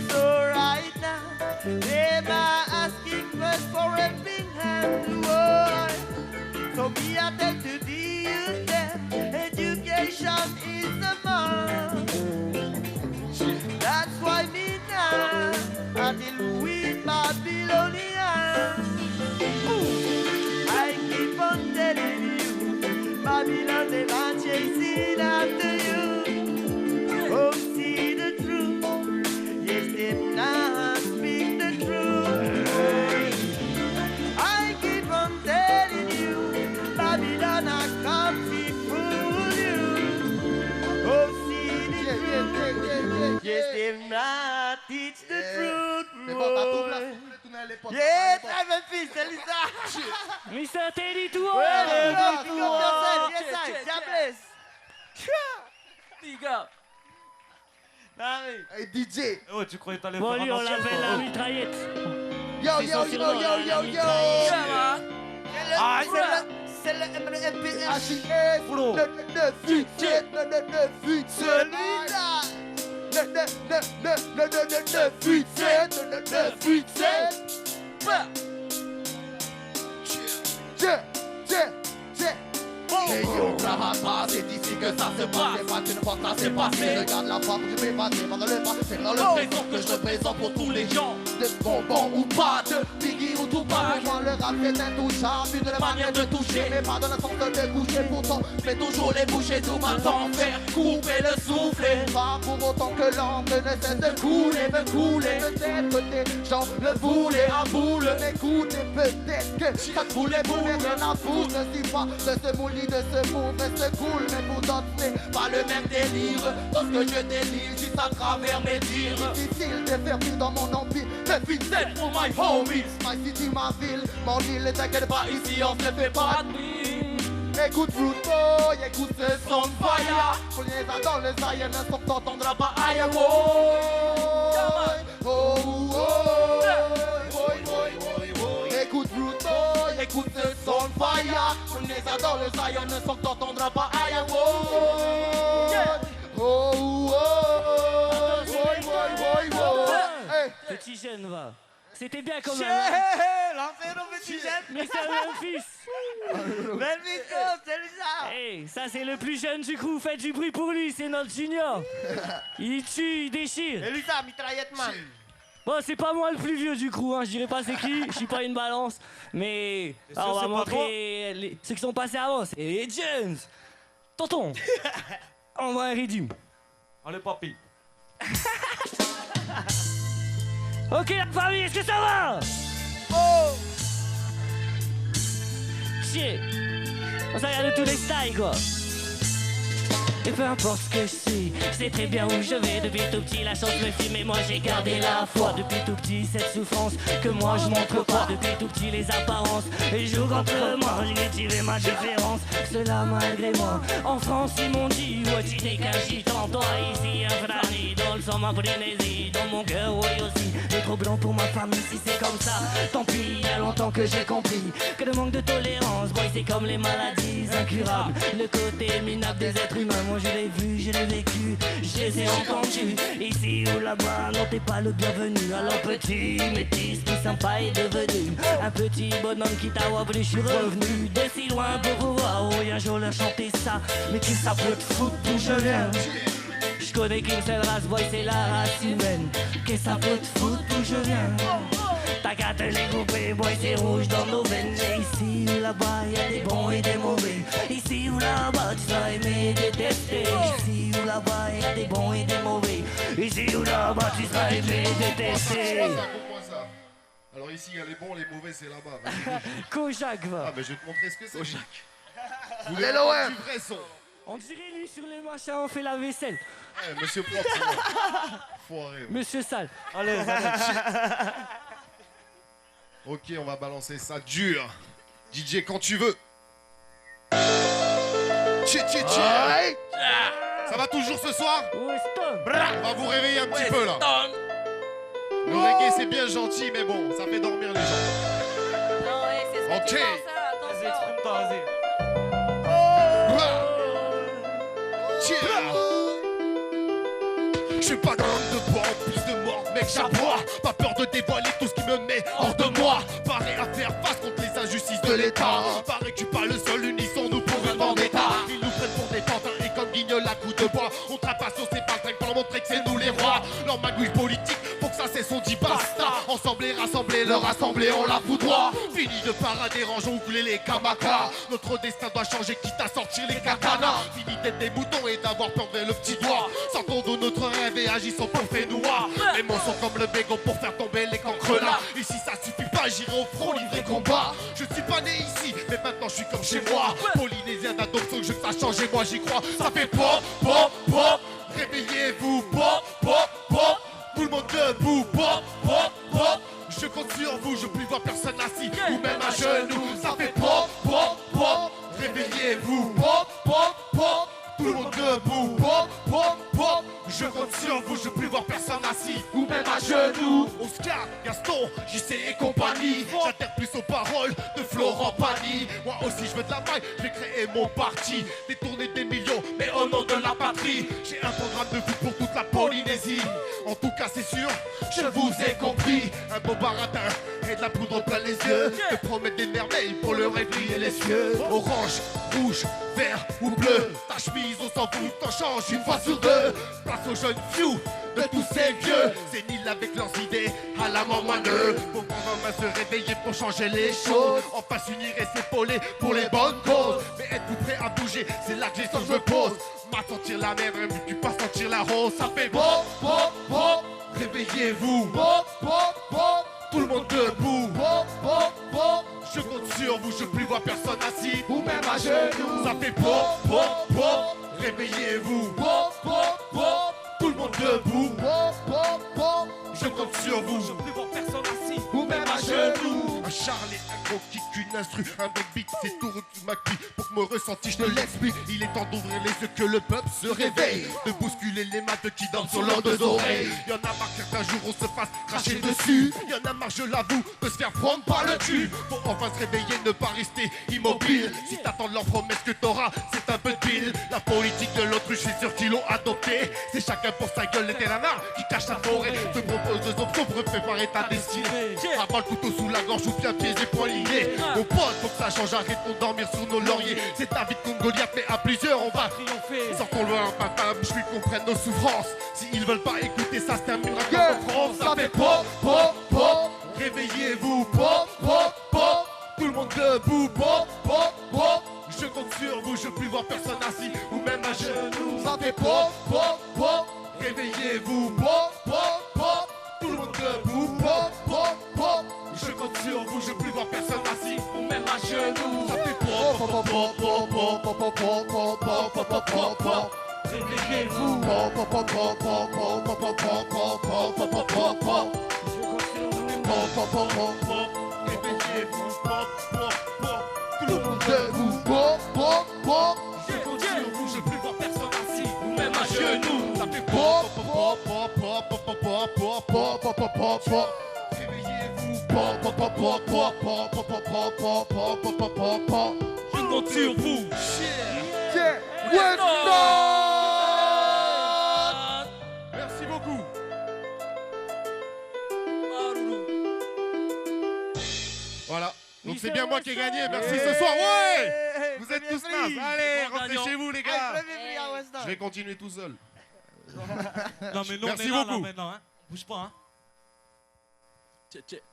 So right now they are asking first for a big hand to hold. So be attentive to the youth them. Education is the must. them not teach the truth. C'est bon, t'as tout blanc, les potes. Yeah, très belle fille, c'est Lisa. Mr. Teddy Tour. Ouais, big up yourself, yes, I, God bless. Big up. Hey DJ. Oh, tu croyais que t'allais Bon, faire lui, un on ancien, l'appelle toi. la mitraillette. Yo, yo, yo, yo, yo, yo. C'est le MPS. HIS, Flo. le 987, le 987. Celui-là. Le 987, le 987. Hey yo, Brahma, c'est ici que ça se passe. C'est pas une fois que ça s'est passé. Regarde la femme que je vais passer dans le passé. C'est dans le présent que je représente pour tous les gens. De bonbons ou pas, de Biggie ou Tupac. Pour moi, le rap est intouchable. Une manière de toucher, mais pas dans le sens de coucher. Pourtant, je fais toujours les boucher tout ma temps. Faire couper le soufflet. Pas pour autant que l'encre ne cesse de couler, me couler. Peut-être que des gens le voulaient à vous le m'écouter. Peut-être que ça te voulait pour rien à foutre. Ne suis pas de ce mouli, de ce mauvais, ce cool. Mais pour d'autres, c'est pas le même délire. Tout ce que je délire, juste à travers mes dires. Difficile de faire vivre dans mon empire. Le fidèle pour my homies. My city, ma ville, mon île, ne t'inquiète pas, ici on se fait pas de mine. Écoute Fruit Boy, écoute ce son de fire. Pour les uns dans les aïeux, ne sont t'entendra pas aïe. Écoute Fruit Boy, écoute ce son de fire. Pour les uns dans les aïeux, ne sont t'entendra pas aïe. Petit jeune, va. C'était bien quand même. L'enfer au petit jeune. Mais c'est Memphis. Belle vidéo, c'est Lisa. Hey, ça c'est le plus jeune du crew. Faites du bruit pour lui, c'est notre junior. Il tue, il déchire. Et Lisa, mitraillette man. Bon, c'est pas moi le plus vieux du crew, hein. Je dirais pas c'est qui, je suis pas une balance. Mais sûr, on va c'est pas montrer ceux qui sont passés avant, c'est les jeunes. Tonton, on va un rythme. Allez, papy. Ok la famille, est-ce que ça va? Oh. Chier. On s'en regarde de tous les styles quoi. Et peu importe ce que je suis, je sais très bien où je vais. Depuis tout petit la chance me filme et moi j'ai gardé la foi. Depuis tout petit cette souffrance que moi je montre pas. Depuis tout petit les apparences et jouent contre moi. J'ai tiré ma différence, cela malgré moi. En France ils m'ont dit, ouais tu n'es qu'un gitan. Toi ici un frani, dans le sang ma frénésie. Dans mon cœur oui aussi, mais trop blanc pour ma famille. Si c'est comme ça, tant pis, il y a longtemps que j'ai compris que le manque de tolérance, boy c'est comme les maladies incurables. Le côté minable des êtres humains. Moi je l'ai vu, je l'ai vécu, je les ai entendus. Ici ou là-bas, non t'es pas le bienvenu. Alors petit métis qui sympa est devenu un petit bonhomme qui t'a oublié, je suis revenu de si loin pour vous voir. Oui un jour leur chanter ça, mais qui ça peut te foutre d'où je viens. Je connais qu'une seule race, boy c'est la race humaine. Qu'est-ce que ça peut te foutre d'où je viens? T'as qu'à te les couper, boy c'est rouge dans nos veines. Et ici ou là-bas, y'a des bons et des mauvais. Ici ou là-bas, tu seras aimé et détesté. Ici ou là-bas, y'a des bons et des mauvais. Ici ou là-bas, tu seras aimé et détesté. Comprends ça. Alors ici, il y a les bons, les mauvais, c'est là-bas. Vas-y. Kojak va. Ah, mais je vais te montrer ce que c'est. Kojak. Vous Allez, voulez l'OM. avoir du vrai son. On dirait lui sur les machins, on fait la vaisselle. Eh, monsieur Propre, c'est bon. Foiré. Monsieur Sale. Allez, allez. Ok, on va balancer ça dur. DJ, quand tu veux. Aïe. Ça va toujours ce soir? Weston. On va vous réveiller un petit peu là. Le reggae c'est bien gentil, mais bon, ça fait dormir les gens. Non, ouais, c'est ce que Ok. tu penses, hein, Vas-y, attention. exprime-toi, vas-y. Je suis pas dans l'homme de bois, en plus de mort, mec, j'aboie. Pas peur de dévoiler tout ce qui me met hors de moi. Pareil à faire face contre les injustices de l'État. Pareil que je suis pas le seul, unissons-nous pour un vendetta. Ils nous prennent pour des pantins et comme guignol à coups de bois. On trapasse sur ces baltringues pour leur montrer que c'est nous les rois. Leur magouille politique, pour que ça cesse, on dit basta. Ensemble et rassemblés, leur assemblée, on la foudroie. Fini de parader, rangeons, oubliez les kamakas. Notre destin doit changer, quitte à sortir les katanas. Fini d'être des moutons et d'avoir peur vers le petit doigt. Sortons de notre rêve et agissons pour Fénois. Les mots sont comme le bégon pour faire tomber les cancres là. Ici ça suffit pas, j'irai au front livrer combat. Je suis pas né ici, mais maintenant je suis comme chez moi. Polynésien d'adoption, je veux que ça change et moi j'y crois. Ça fait pop, pop, pop. Réveillez-vous, pop, pop, pop. monde debout, pop, pop, pop. Je compte sur vous, je puis voir personne assis ou même à genoux. Ça fait pop, pop, pop. Réveillez-vous, pop, pop, pop. Tout le monde debout, pop, pop, pop. Je compte sur vous, je puis voir personne assis ou même à genoux. Oscar, Gaston, JC et compagnie. J'adhère plus aux paroles de Florent Pagny. Moi aussi je veux de la maille, je vais créer mon parti. Détourner des millions, mais au nom de la patrie. J'ai un programme de vous pour toute la Polynésie. En tout cas c'est sûr, je vous ai compris. Un beau baratin et de la poudre plein les yeux. Je promets des merveilles pour leur briller les cieux. Orange, rouge, vert ou bleu. Ta chemise on s'en fout, t'en changes une fois sur deux. Place aux jeunes few de tous ces vieux séniles avec leurs idées à la moineux. Pour prendre en main se réveiller pour changer les choses. Enfin s'unir et s'épauler pour les bonnes causes. Mais êtes-vous prêts à bouger? C'est là que les sens me posent. M'a sentir la mer, même tu pas sentir la rose. Ça fait pop, pop, pop. Réveillez-vous, pop, pop, pop. Tout le monde debout, pop, pop, pop. Je compte sur vous, je puis voir personne assis ou même à genoux. Ça fait pop, pop, pop. Réveillez-vous, pop, pop, pop. Tout le monde debout, pop, pop, pop. Je compte sur vous, je puis voir personne assis ou même à genoux. Un charlet, un gros kick, une instru, un breakbeat, c'est tout qui m'acquis. Pour que me ressenti, je te l'explique. Il est temps d'ouvrir les yeux que le peuple se réveille. De bousculer les maths qui dansent sur leurs deux oreilles. Y'en a marre qu'un jour on se fasse cracher dessus. Y'en a marre, je l'avoue, de se faire prendre par le cul. Faut enfin se réveiller, ne pas rester immobile. Si t'attends de leur promesse que t'auras, c'est un peu de pile. La politique de l'autruche, je suis sûr qu'ils l'ont adopté. C'est chacun pour sa gueule, les télanards qui cachent sa forêt. Te propose deux options pour préparer ta destinée. Rabat le couteau sous la gorge ou bien pieds et poings liés. Mon pote, faut que ça change, arrêtons de dormir sur nos lauriers. C'est ta vie de Congoliath, mais à plusieurs on va triompher. Sortons loin un papa, je lui comprenne nos souffrances. S'ils veulent pas écouter, ça se terminera comme en France. Ça fait pop, pop, pop. Réveillez-vous, pop, pop, pop. Tout le monde debout, pop, pop, pop. Je compte sur vous, je puis voir personne assis ou même à genoux. Ça fait pop, pop, pop. Réveillez-vous, pop, pop, pop. Tout le monde debout, pop, pop, pop. Je compte sur vous, je puis voir personne assis ou même à genoux. Ça fait pop, pop, pop, pop, pop, pop, pop, pop, pop, pop, pop, pop, pop. Réveillez-vous, pop, pop, pop, pop, pop, pop, pop, pop, pop, pop, pop, pop, pop, pop. Pop, pop, pop, pop, pop. Réveillez-vous, pop, pop, pop. Tout le monde debout, pop, pop, pop. Je compte sur vous, je puis voir personne assis ou même à genoux. Ça fait pop, pop, pop, pop, pop, pop, pop, pop, pop, pop, pop, pop, pop. Réveillez-vous, pop, pop, pop, pop, pop, pop, pop, pop, pop, pop, pop, pop, pop, pop, pop. Je compte sur vous. Yeah, ouais, merci beaucoup. Voilà. Donc c'est bien moi qui ai gagné. Merci ce soir. Ouais. Vous êtes tous nazes. Allez, rentrez chez vous les gars. Je vais continuer tout seul. Non mais non, merci on est là, beaucoup. là, maintenant, hein. Bouge pas, hein.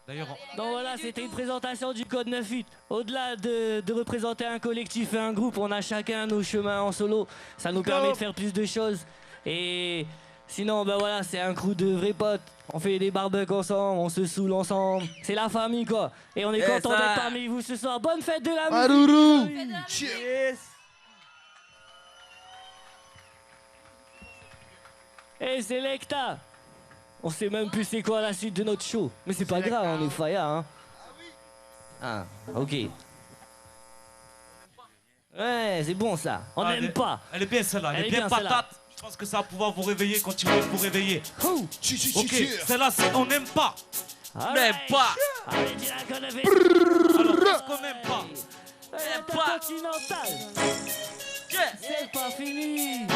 D'ailleurs, Donc voilà, c'était une présentation du Code 9-8. Au-delà de représenter un collectif et un groupe, on a chacun nos chemins en solo. Ça nous permet de faire plus de choses. Et sinon, ben voilà, c'est un crew de vrais potes. On fait des barbecues ensemble, on se saoule ensemble. C'est la famille, quoi. Et on est content d'être parmi vous ce soir. Bonne fête de la musique. Yes. Hey, Selecta. On sait même plus c'est quoi la suite de notre show. Mais c'est pas grave, on est faya, hein. Ah, ok. Ouais, c'est bon ça. On n'aime pas. Elle est bien celle-là, elle est bien celle-là. patate. Je pense que ça va pouvoir vous réveiller, continuer de vous réveiller. Ok, celle-là, c'est on n'aime pas. On n'aime pas. Allez, dis la conne avec. Alors, qu'est-ce qu'on n'aime pas? N'aime pas. Continental. C'est pas fini.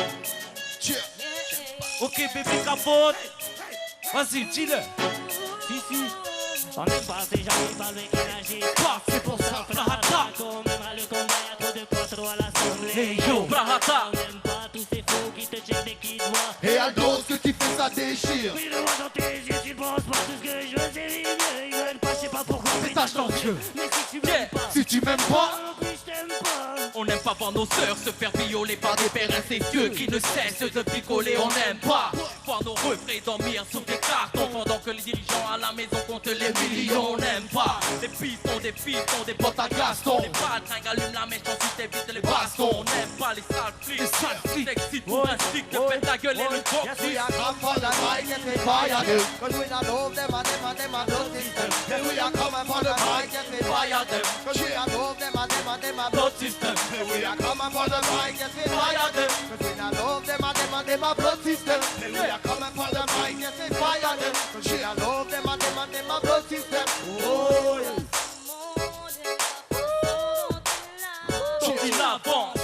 Ok, bébé capote. Vas-y, dis-le. Si. On n'aime pas ces gens qui parlent avec énergie. C'est pour ça, Brahata. On mènera le combat, y'a trop de potes, trop à l'assemblée. Hey yo, Brahata. On n'aime pas tous ces faux qui te checkent dès qu'ils doivent. Et Aldo, ce que tu fais, ça déchire. Oui, le moi dans tes yeux, tu penses pas tout ce que je veux, c'est les mieux. Ils veulent pas, je sais pas pourquoi. Mais tâche dans le jeu. Mais si tu m'aimes pas, Si tu m'aimes pas, en plus je t'aime pas. On n'aime pas voir nos sœurs se faire violer par des pères incestueux qui ne cessent de picoler. On n'aime pas voir nos refrains devrais dormir sous des cartons pendant que les dirigeants à la maison comptent les millions. On n'aime pas les pistons, des bottes à Gaston. Les patringues allument la mèche, ensuite évite les bastons. On n'aime pas les sales flics, sexy pour un stick, te pète ta gueule et le corps. Yes, we are come for the mic, yes, we fire them. Cause we not love them and them a blood system. Yes, we are coming for the mic, yes, we fire them. Cause we not love them and them a blood system. Yes, we are coming for the mic, yes, we fire them. Cause we not love them and them a blood system. Yes, we are coming for the mic, yes, we fire them. Cause we not love them and them a blood system. Oh, yes. Donc il avance.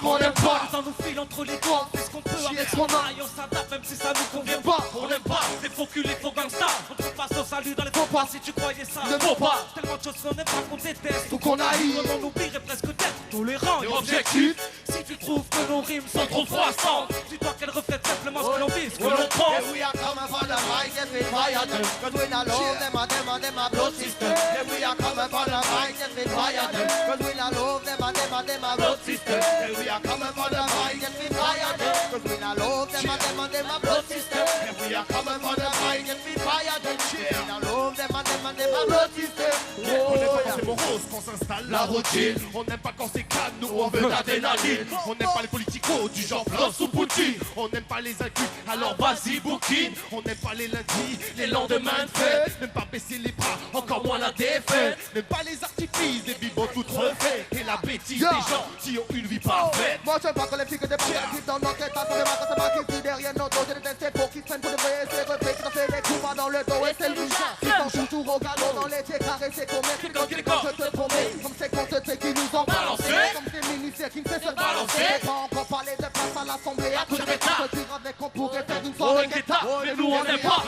On n'aime pas, ça nous file entre les doigts, on fait ce qu'on peut avec ce qu'on a et on s'adapte même si ça nous convient pas. On n'aime pas les faux culs, les faux gangsters, on te passe au salut dans les faux pas si tu croyais ça. Ne faut pas, tellement de choses qu'on n'aime pas qu'on déteste ou qu'on haït, on oublierait presque d'être tolérant et objectif. Si tu trouves que nos rimes sont trop froissantes, dis-toi qu'elles reflètent simplement ce que l'on vise, ce que l'on pense. Yes, we are coming for the mic, yes, we fire them. Cause we not love them and them a blood system. Yes, we are coming for the mic, yes, we fire them. Cause we not love them and them a blood system. Yes, we are coming for the mic, yes, we fire them. Cause we not love them and them a blood system. Yes, we are coming for the mic, yes, we fire them. We not love them and them a blood system. On n'aime pas quand c'est morose, quand s'installe la routine. On n'aime pas quand c'est calme, nous on veut l'adrénaline. On n'aime pas les politicos du genre France ou Poutine. On n'aime pas les inclus, alors vas-y bouquine. On n'aime pas les lundis, les lendemains de fête. N'aime pas baisser les bras, encore moins la défaite. N'aime pas les artifices, les vivants toutes refaits. Et la bêtise des gens qui ont une vie parfaite. Moi j'aime pas que les filles que des petits dans notre état sont des matas, c'est ma qui derrière nos dos. J'ai des tests pour qui se prennent pour de vrai et c'est refait. Qui t'en fait des coups bas dans le dos et c'est le bouchard. Qui t'en toujours au galop dans les pieds carrés, c'est combien. C'est comme je te promets, comme c'est qu'on te sait qui nous ont balancé. Comme ces ministères qui ne cessent de balancer. Pas encore parler de place à l'assemblée. À coup de pétard, on te dire avec qu'on pourrait faire une soirée guetta. Mais nous on n'aime pas.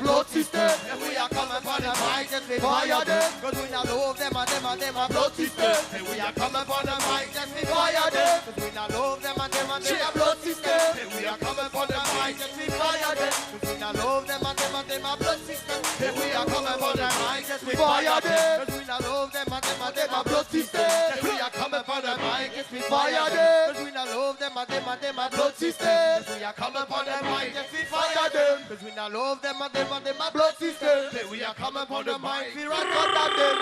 Blood system. Yes, we are coming for the mic, yes, we fire them. Cause we not love them and them a blood system. Yes, we are coming for the mic, yes, we fire them. Cause we not love them and them a blood system. Yes, we are coming for the mic, yes, we fire them. Cause we not love them and them a blood system. Yes, we are coming for the mic, yes, we fire them. Cause we not love them and them a blood system. Yes, we are coming for the mic, yes, we fire them. Cause we not love them and them a blood system. Yes, we are coming for the mic, yes, we fire them. Cause we not love them and them a blood system. Yes, we are coming for the mic, we rock out of them.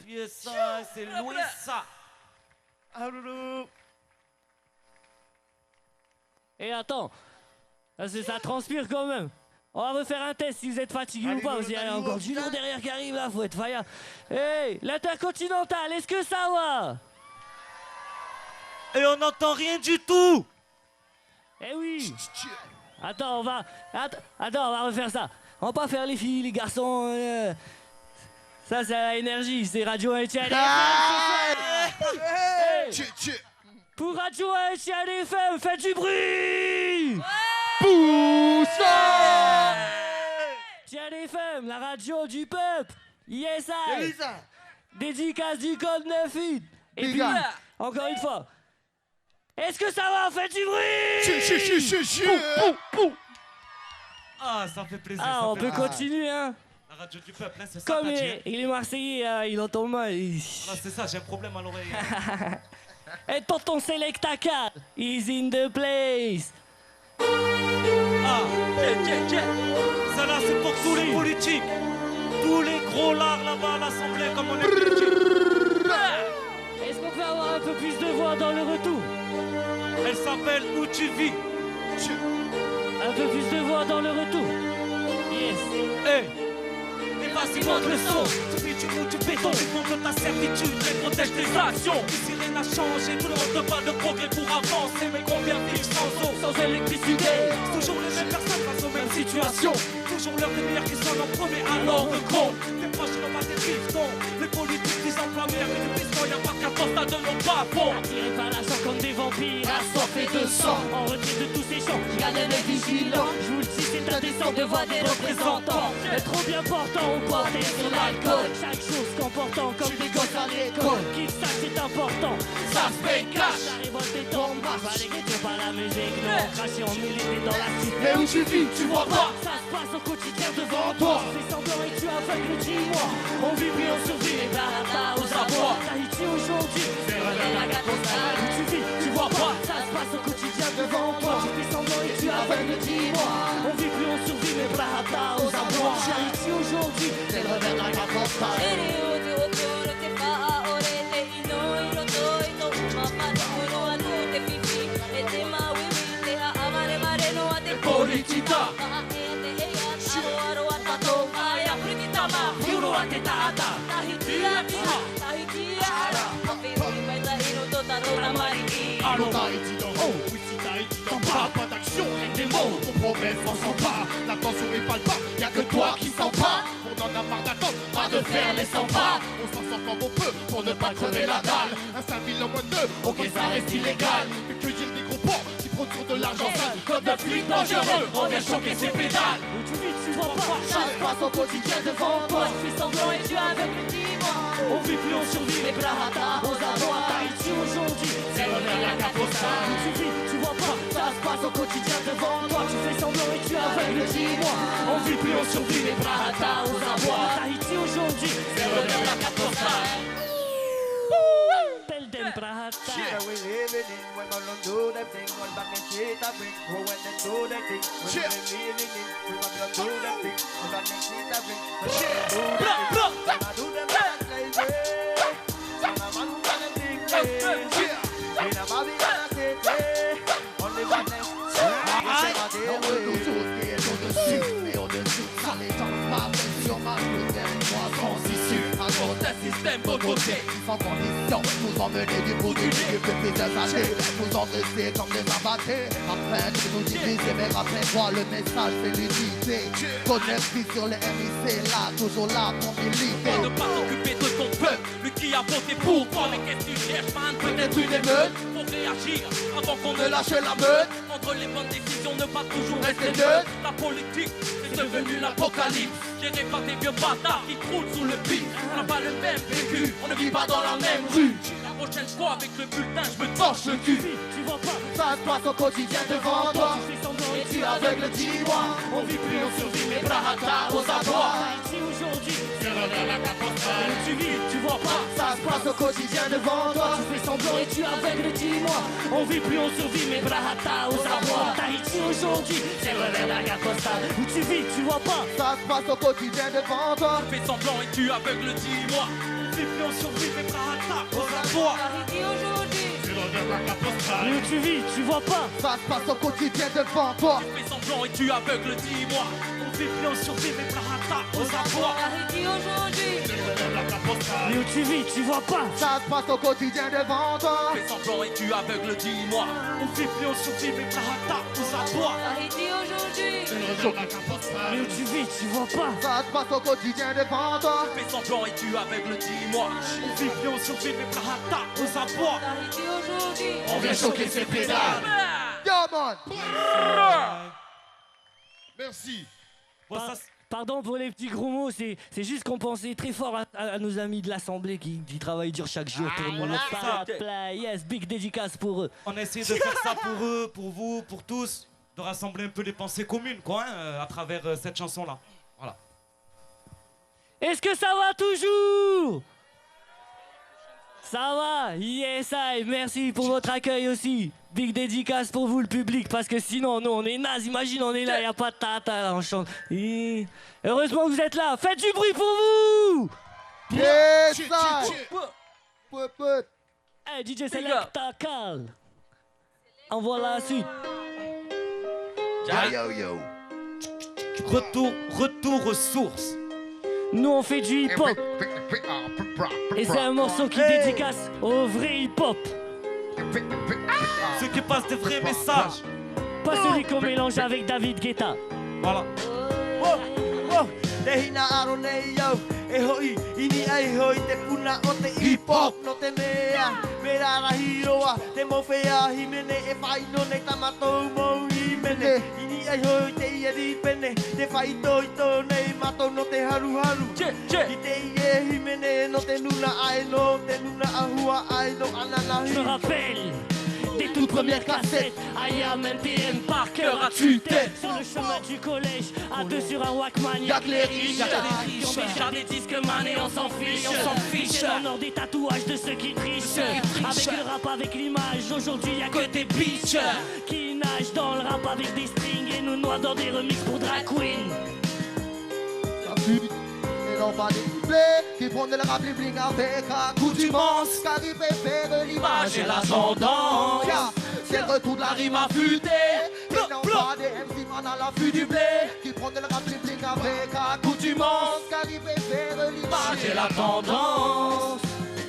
Yes, ça, c'est Louis ça. Et attends, ça transpire quand même. On va refaire un test si vous êtes fatigué ou pas. Vous y allez encore du lourd derrière qui arrive là, faut être faillant. Hey, l'Intercontinental, est-ce que ça va? Et on n'entend rien du tout. Eh oui. Attends, on va refaire ça. On va pas faire les filles, les garçons. Ça, c'est la énergie, c'est Radio Etienne. Pour Radio Etienne FM, faites du bruit. Etienne FM, la radio du peuple. Yes, I. Dédicace du code 9-8. Et puis, encore une fois. Est-ce que ça va? Faites du bruit. Ah, ça fait plaisir. Ah, on peut continuer, hein. La radio du peuple, hein, c'est ça. Comme il est marseillais, il entend mal. Ah, c'est ça, j'ai un problème à l'oreille. Et tonton Selecta 4 is in the place. Ah, ça là, c'est pour tous les politiques. Tous les gros lards là-bas à l'Assemblée, comme on est. Est-ce qu'on peut avoir un peu plus de voix dans le retour? Elle s'appelle Où tu vis. Un peu plus de voix dans le retour. Yes. Hey. Et vas-y, monte le son. Tu vis, tu moues, tu béton. Tu montres ta servitude et protège tes actions. Ici rien n'a changé, tout le monde ne pas de progrès pour avancer. Mais combien vivent sans eau, sans électricité? C'est toujours les mêmes personnes face aux mêmes situations. Toujours l'heure des meilleurs qui sont en premier alors de compte. Tes proches n'ont pas des pistons. Les politiques disent enflammés avec des pistons. Y'a pas qu'un poste à de nos papons. Attirés par l'argent comme des vampires, assoiffés de sang. En retrait de tous ces champs, regardez les vigilants. Je vous le dis, c'est un descente de voix des représentants. Être trop bien portant ou porter sur l'alcool. Chaque chose comportant comme des gosses à l'école. Qu'ils sachent c'est important, ça se fait cash. La révolte est en marche, pas l'écriture, pas la musique. Non, craché en milité dans la cité. Mais où tu vis, tu vois pas. Ça se passe au quotidien devant toi. Tu fais semblant et tu aveugles, dis-moi. On vit puis on survit, les blabla aux abois. Tahiti aujourd'hui, c'est la catastrophe. Où tu vis, tu vois pas. Ça se passe au quotidien devant toi. Tu fais semblant et tu aveugles, dis-moi. On vit puis on survit, les blabla aux abois. Tahiti aujourd'hui, c'est le revers de la catastrophe. Politica. Allô Tahiti dans haut, oui si Tahiti dans bas, pas d'action, des mots, on progresse, on s'en pas, l'attention est palpable, y'a que toi qui s'en pas, on en a marre d'attendre, pas de faire les 100 pas, on s'en sort comme on peut, pour ne pas crever la dalle, un 5000 en moins de 2, ok ça reste illégal, mais que dire des gros porcs qui produisent de l'argent sale, comme de flics dangereux, on vient choquer ses pédales. Où tu vis, tu vois pas, ça se passe au quotidien devant toi, tu fais semblant et tu avec le dis-moi. On vit plus, on survit, les brahata, aux abois, Tahiti aujourd'hui, c'est l'honneur la caposta. Où tu vis, tu vois pas, ça se passe au quotidien devant toi, tu fais semblant et tu avec le dis-moi. On vit plus, on survit, les brahata, aux abois, Tahiti aujourd'hui, c'est l'honneur la caposta. Tell them brahata. Yeah, we living in when we don't do them thing, all back and shit I bring. Go when they do them thing, when we living in when we don't do them thing, all back and shit I bring. When I do them bad crazy, and a man who got them thing crazy. In a body and a city, only badness. On veut nous tous qui est au-dessus, mais au-dessus, ça les gens m'appellent sur ma putain, moi sans issue. À cause d'un système boycotté, sans condition, nous emmener du bout du nez depuis des années, nous endresser comme des abattés, afin de nous diviser, mais rappelez-moi, le message c'est l'unité. Connaître sur les MIC, là, toujours là pour militer. Ne pas t'occuper de ton peuple, lui qui a voté pour toi, mais qu'est-ce que tu cherches, man? Peut-être une émeute, Pour réagir, avant qu'on ne lâche la meute. Prendre les bonnes décisions, ne pas toujours Rester rester neutre. La politique, c'est devenu l'apocalypse. Géré par des vieux bâtards qui croulent sous le pic. On n'a pas le même vécu, on ne vit pas dans la même rue. La prochaine fois avec le bulletin, je me torche le cul. Tu vois pas, Ça se passe au quotidien devant toi, tu fais semblant et tu aveugle, dis-moi. On vit plus, on survit, mais brahata aux abois. Tahiti aujourd'hui, C'est l'honneur la caposta. où tu vis, tu vois pas. Ça se passe au quotidien devant toi, Tu fais semblant et tu aveugles, dis-moi. On vit plus, on survit, mais brahata aux abois. Tahiti aujourd'hui, c'est le revers de la caposta. Où tu vis, tu vois pas. ça se passe au quotidien devant toi. Fais semblant et tu aveugles, dis-moi. On vit plus, on survit, mais brahata aux abois. Tahiti aujourd'hui. C'est l'honneur la caposta. Mais où tu vis, tu vois pas. Ça se passe au quotidien devant toi. Fais semblant et tu aveugles, dis-moi. On vit plus, on survit, mais brahata aux abois. Tahiti aujourd'hui. C'est l'honneur la caposta. Mais où tu vis, tu vois pas. Ça se passe au quotidien devant toi. Fais semblant et tu aveugles, dis-moi. On vit plus, on survit, mais brahata aux abois. Tahiti aujourd'hui. C'est l'honneur la caposta. Mais où tu vis, tu vois pas. Ça se passe au quotidien devant toi. Fais semblant et tu aveugles, dis-moi. On vit plus, on survit, mais brahata aux abois. Tahiti aujourd'hui. On vient choquer ses pédales. Yo man. Merci. Bon, ça, Pardon pour les petits gros mots, c'est juste qu'on pensait très fort à nos amis de l'Assemblée qui travaillent dur chaque jour pour nous. voilà, Yes, big dédicace pour eux. on a essayé de faire ça pour eux, pour vous, pour tous, de rassembler un peu les pensées communes, quoi, hein, à travers cette chanson-là. Voilà. Est-ce que ça va toujours? Ça va? Yes, I. Merci pour votre accueil aussi. Big dédicace pour vous, le public, parce que sinon, nous, on est naze. Imagine, on est là, il n'y a pas de tata, là, on chante. Et heureusement que vous êtes là. Faites du bruit pour vous! Yes, I. Put. Hey, DJ Selecta, Carl. Envoie la suite. Yo, yo. Retour aux sources. Nous, on fait du hip-hop. Et c'est un morceau qui dédicace au vrai hip-hop. Ceux qui passent des vrais messages. Pas celui qu'on mélange avec David Guetta. Voilà. Hina arone yo, e hoi, ini ai hoi te puna o te hip-hop no te mea, me rara hiroa, te mowhea himene e whai no nei tamatou mou i me pene Ini ai hoi te ia di pene Te whaito i tō nei mato no te haru haru I te ie himene no te nuna ai no Te nuna ahua ai no anana Je me rappelle des toutes premières cassettes, IAM, NTM, par cœur à tue-tête. Sur le chemin du collège, à deux sur un Walkman, y'a que les riches. Qui ont déjà des disques man et on s'en fiche. C'est l'honneur des tatouages de ceux qui trichent. Avec le rap, avec l'image, aujourd'hui y'a que des bitches qui nagent dans le rap avec des strings et nous noient dans des remixes pour drag queen. Et non pas des doublés qui prennent le rap bling avec accoutumance car ils préfèrent l'image et la tendance. C'est le retour de la rime affûtée. Et non pas des MC man à l'affût du blé qui prennent le rap bling avec accoutumance car ils préfèrent l'image et la tendance.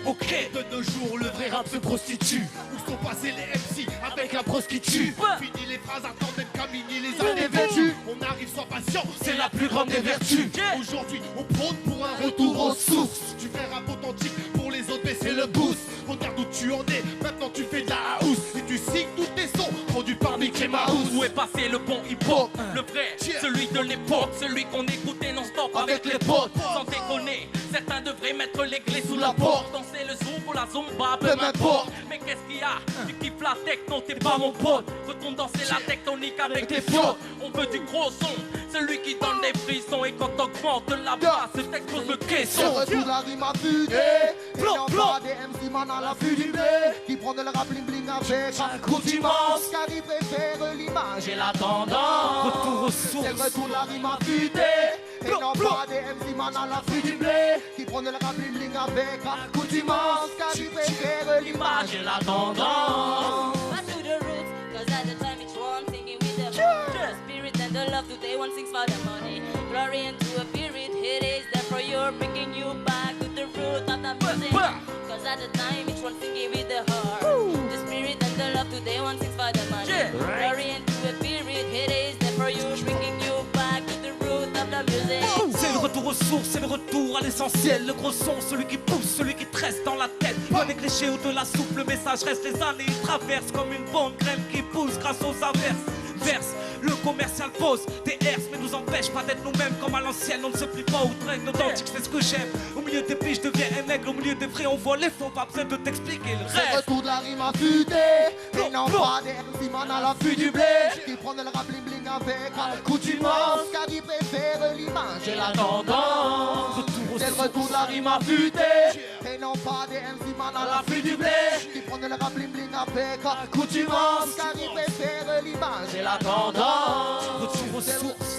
Ok, de nos jours, le vrai rap se prostitue. Où sont passés les MC avec la prostitue? Fini les phrases, attendent même Camini les années vêtues. On arrive, sois patient, c'est la plus grande des vertus. Aujourd'hui, on prône pour un retour aux sources. Tu fais rap authentique, pour les autres baisser le boost. Regarde où tu en es, maintenant tu fais de la house. Si tu signes tous tes sons, produits par Mickey Mouse. Où est passé le bon hip-hop, le vrai, celui de l'époque, celui qu'on écoutait non-stop avec les potes. Sans déconner, certains devraient mettre les clés sous la porte. Danser le zouk ou la zumba, peu m'importe. Mais qu'est-ce qu'il y a? Tu kiffes la techno, t'es pas mon pote. Retourne danser la tectonique avec tes fiottes. On veut du gros son, celui qui donne des frissons. Et quand t'augmentes la basse, t'exploses le caisson. C'est retour de la rime affûtée. Et non pas des MC man à l'affût du blé qui prennent le rap bling bling avec accoutumance car ils préfèrent l'image et la tendance. Retour aux sources. C'est le retour de la rime affûtée. Et non pas des MC man à l'affût du blé qui prennent le rap bling bling avec accoutumance car ils préfèrent l'image et la tendance. Back to the roots, cause at the time each one singing with the the spirit and the love today one sings for the money. Glory into a period, it is there for you, bringing you back to the root of the music. Cause at the time each one singing with the heart. The spirit and the love today one sings for the money. Glory into a period, it is there for you, bringing you back to the root of the music. C'est le retour aux sources, c'est le retour à l'essentiel. Le gros son, celui qui pousse, celui qui te reste dans la tête. Loin des clichés ou de la soupe, le message reste. Les années, il traverse comme une bonne graine qui pousse grâce aux averses. Verse, le commercial pose des herses, mais nous empêche pas d'être nous-mêmes comme à l'ancienne. On ne se plie pas aux règles authentiques, c'est ce que j'aime. Au milieu des piges, je deviens un aigle. Au milieu des vrais, on voit les faux, pas besoin de t'expliquer le C'est le reste. retour de la rime affûtée. Et non pas des MC man à l'affût du blé qui prennent le rap bling bling avec accoutumance car ils préfèrent l'image et la tendance. C'est le retour de la rime affûtée. Et non pas des MC man à l'affût du blé qui prennent le rap bling bling avec accoutumance car ils préfèrent l'image et la tendance. Retour aux sources.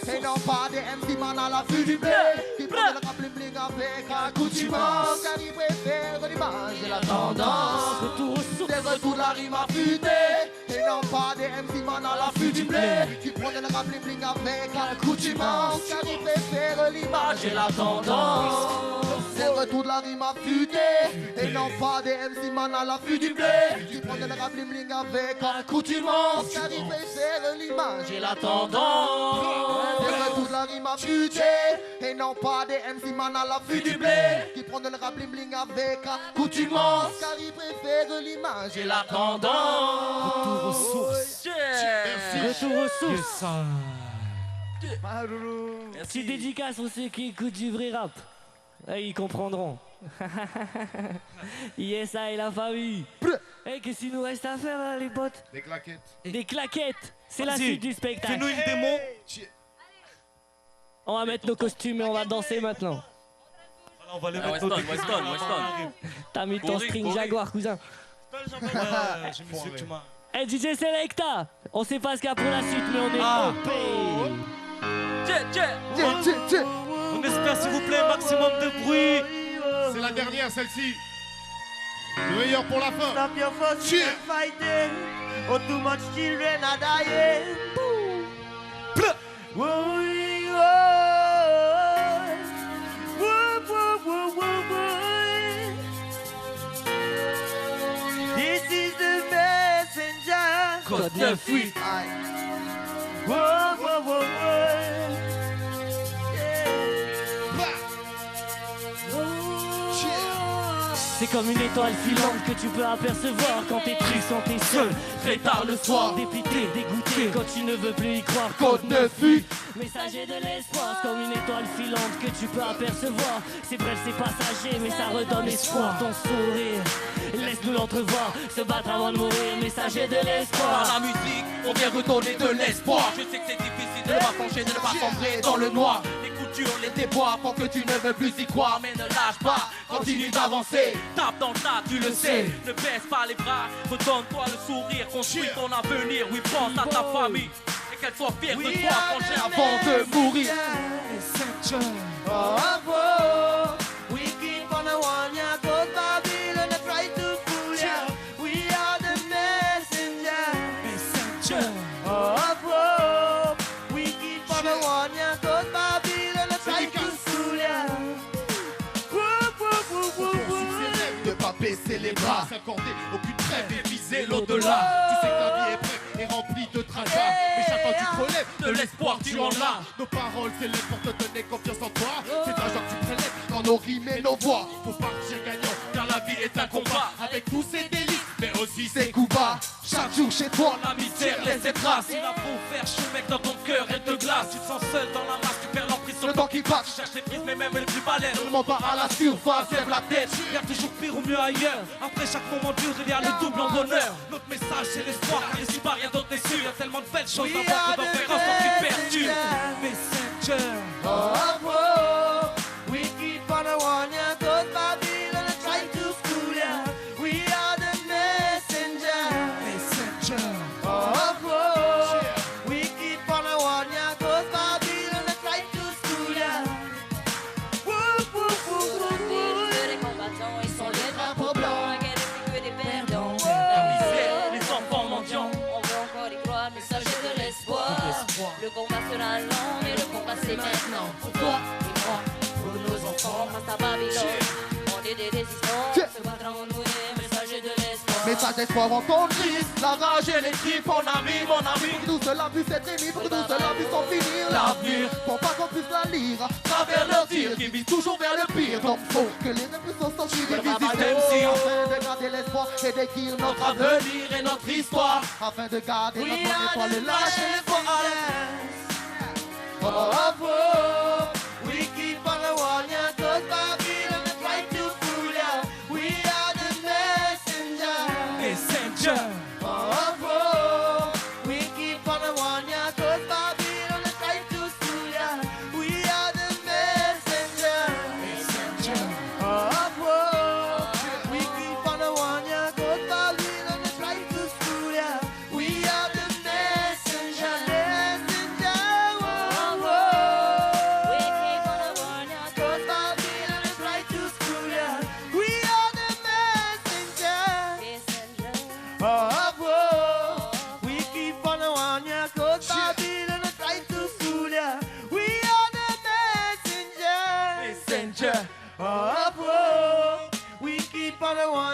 Et non pas des MC man à l'affût du blé qui prennent le rap bling bling avec accoutumance car ils préfèrent l'image et la tendance. C'est le retour de la rime affûtée. Et non pas des MC man à l'affût du blé qui prennent le rap bling bling avec accoutumance car ils préfèrent l'image et la tendance. C'est le retour de la rime affûtée. Et non pas des MC man à l'affût du blé qui prennent le rap bling bling avec accoutumance car ils préfèrent l'image et la tendance. C'est le retour de la rime affûtée. Et non pas des MC man à l'affût du blé qui prennent le rap bling bling avec accoutumance car ils préfèrent l'image et la tendance. Retour aux sources. Retour aux sources. Yes. Petite dédicace pour ceux qui écoutent du vrai rap. Ils comprendront. Yes, et la famille. Qu'est-ce qu'il nous reste à faire là, les potes? Des claquettes. Des claquettes. C'est la Vas-y, suite du spectacle. fais-nous une démo. On va mettre nos costumes et on va danser maintenant. On va les mettre au Weston. T'as mis ton string Jaguar, cousin. J'ai mis ceux que tu m'as. Eh, DJ Selecta, on sait pas ce qu'il y a pour la suite, mais on est OP. On espère, s'il vous plaît, maximum de bruit. C'est la dernière, celle-ci. Le meilleur pour la fin. Stop your fussing and fighting. Oh, too much children are dying. Whoa, this is the messenger. Code 9-8. C'est comme une étoile filante que tu peux apercevoir quand t'es triste, quand t'es seul. très tard le soir. Dépité, dégoûté, quand tu ne veux plus y croire. Code 9-8. Messager de l'espoir, c'est comme une étoile filante que tu peux apercevoir. C'est bref, c'est passager, mais ça redonne espoir. Ton sourire, laisse-nous l'entrevoir. Se battre avant de mourir, messager de l'espoir. Par la musique, on vient redonner de l'espoir. Je sais que c'est difficile de ne pas plonger, de ne pas sombrer dans le noir. Les coups durs, les déboires font que tu ne veux plus y croire. Mais ne lâche pas, continue d'avancer. Tape dans le tas, tu le sais. Ne baisse pas les bras, redonne-toi le sourire. Construis ton avenir, oui, pense à ta famille. Et qu'elle soit fière de toi, frangin, avant de mourir. We keep on the one, yeah, go Babylon and try to fool ya. We are the messenger. We keep on the one, yeah, go Babylon and try to fool ya. Ne pas baisser les bras, s'accorder aucune trêve et viser l'au-delà. Tu sais que la vie est brève et remplie de tracas, mais chaque fois tu te relèves, De l'espoir, tu en as. nos paroles s'élèvent pour te donner confiance en toi. C'est de l'argent que tu prélèves dans nos rimes et nos voix. Faut partir gagnant, car la vie est un combat. Avec tous ses délices, mais aussi ses coups bas. Chaque jour chez toi, L'amitié laisse ses traces. Il a beau faire chaud, mec, dans ton cœur, elle te glace. Tu te sens seul dans la masse, tu perds l'emprise sur le temps qui passe, Tu cherches les prises, mais même les plus balèzes. ne mens pas à la surface, lève la tête. Il y a toujours pire ou mieux ailleurs. Après chaque moment dur, il y a le double en bonheur. Notre message, c'est l'espoir. Car ici bas, rien d'autre n'est sûr. Il y a tellement de belles choses à voir que d'en faire un sans tu perdures. Messenger. We keep on the one, yeah, go Babylon and try to fool ya. We are the messenger. We keep on the one, yeah, go Babylon and try to fool ya. Les combattants, ils sont les drapeaux blancs. La guerre est que des perdants. La misère, les enfants mendiants. On veut encore y croire, messager de l'espoir. Le combat sera long, mais le combat c'est maintenant. Pour toi et moi, pour nos enfants, face à Babylone. On est des résistants, se battre avant de mourir, messager de l'espoir. Message d'espoir en ton crise, la rage et les Trip, mon ami, mon ami. Pour que nous cela puisse être émis, pour que nous cela puisse en finir L'avenir. Pour pas qu'on puisse la lire à Travers leurs tirs qui vise toujours vers le pire. Donc faut que les deux sont sortis des Baba visites MC. afin de garder l'espoir et d'écrire notre Notre avenir. avenir et notre histoire. Afin de garder We notre are étoile the et lâcher l'espoir. We keep on the one, yeah, go Babylon and try to fool ya. We are the messenger. Messenger. We keep on the one, yeah, go Babylon and try to fool ya. We are the messenger. We keep on the one, yeah, go Babylon and try to fool ya. We are the messenger. We keep on the one, yeah, Go Babylon and try to fool ya. We are the messenger. messenger. We keep on the one, yeah, go Babylon and try to fool ya. We are the messenger. Messenger. We keep on the one.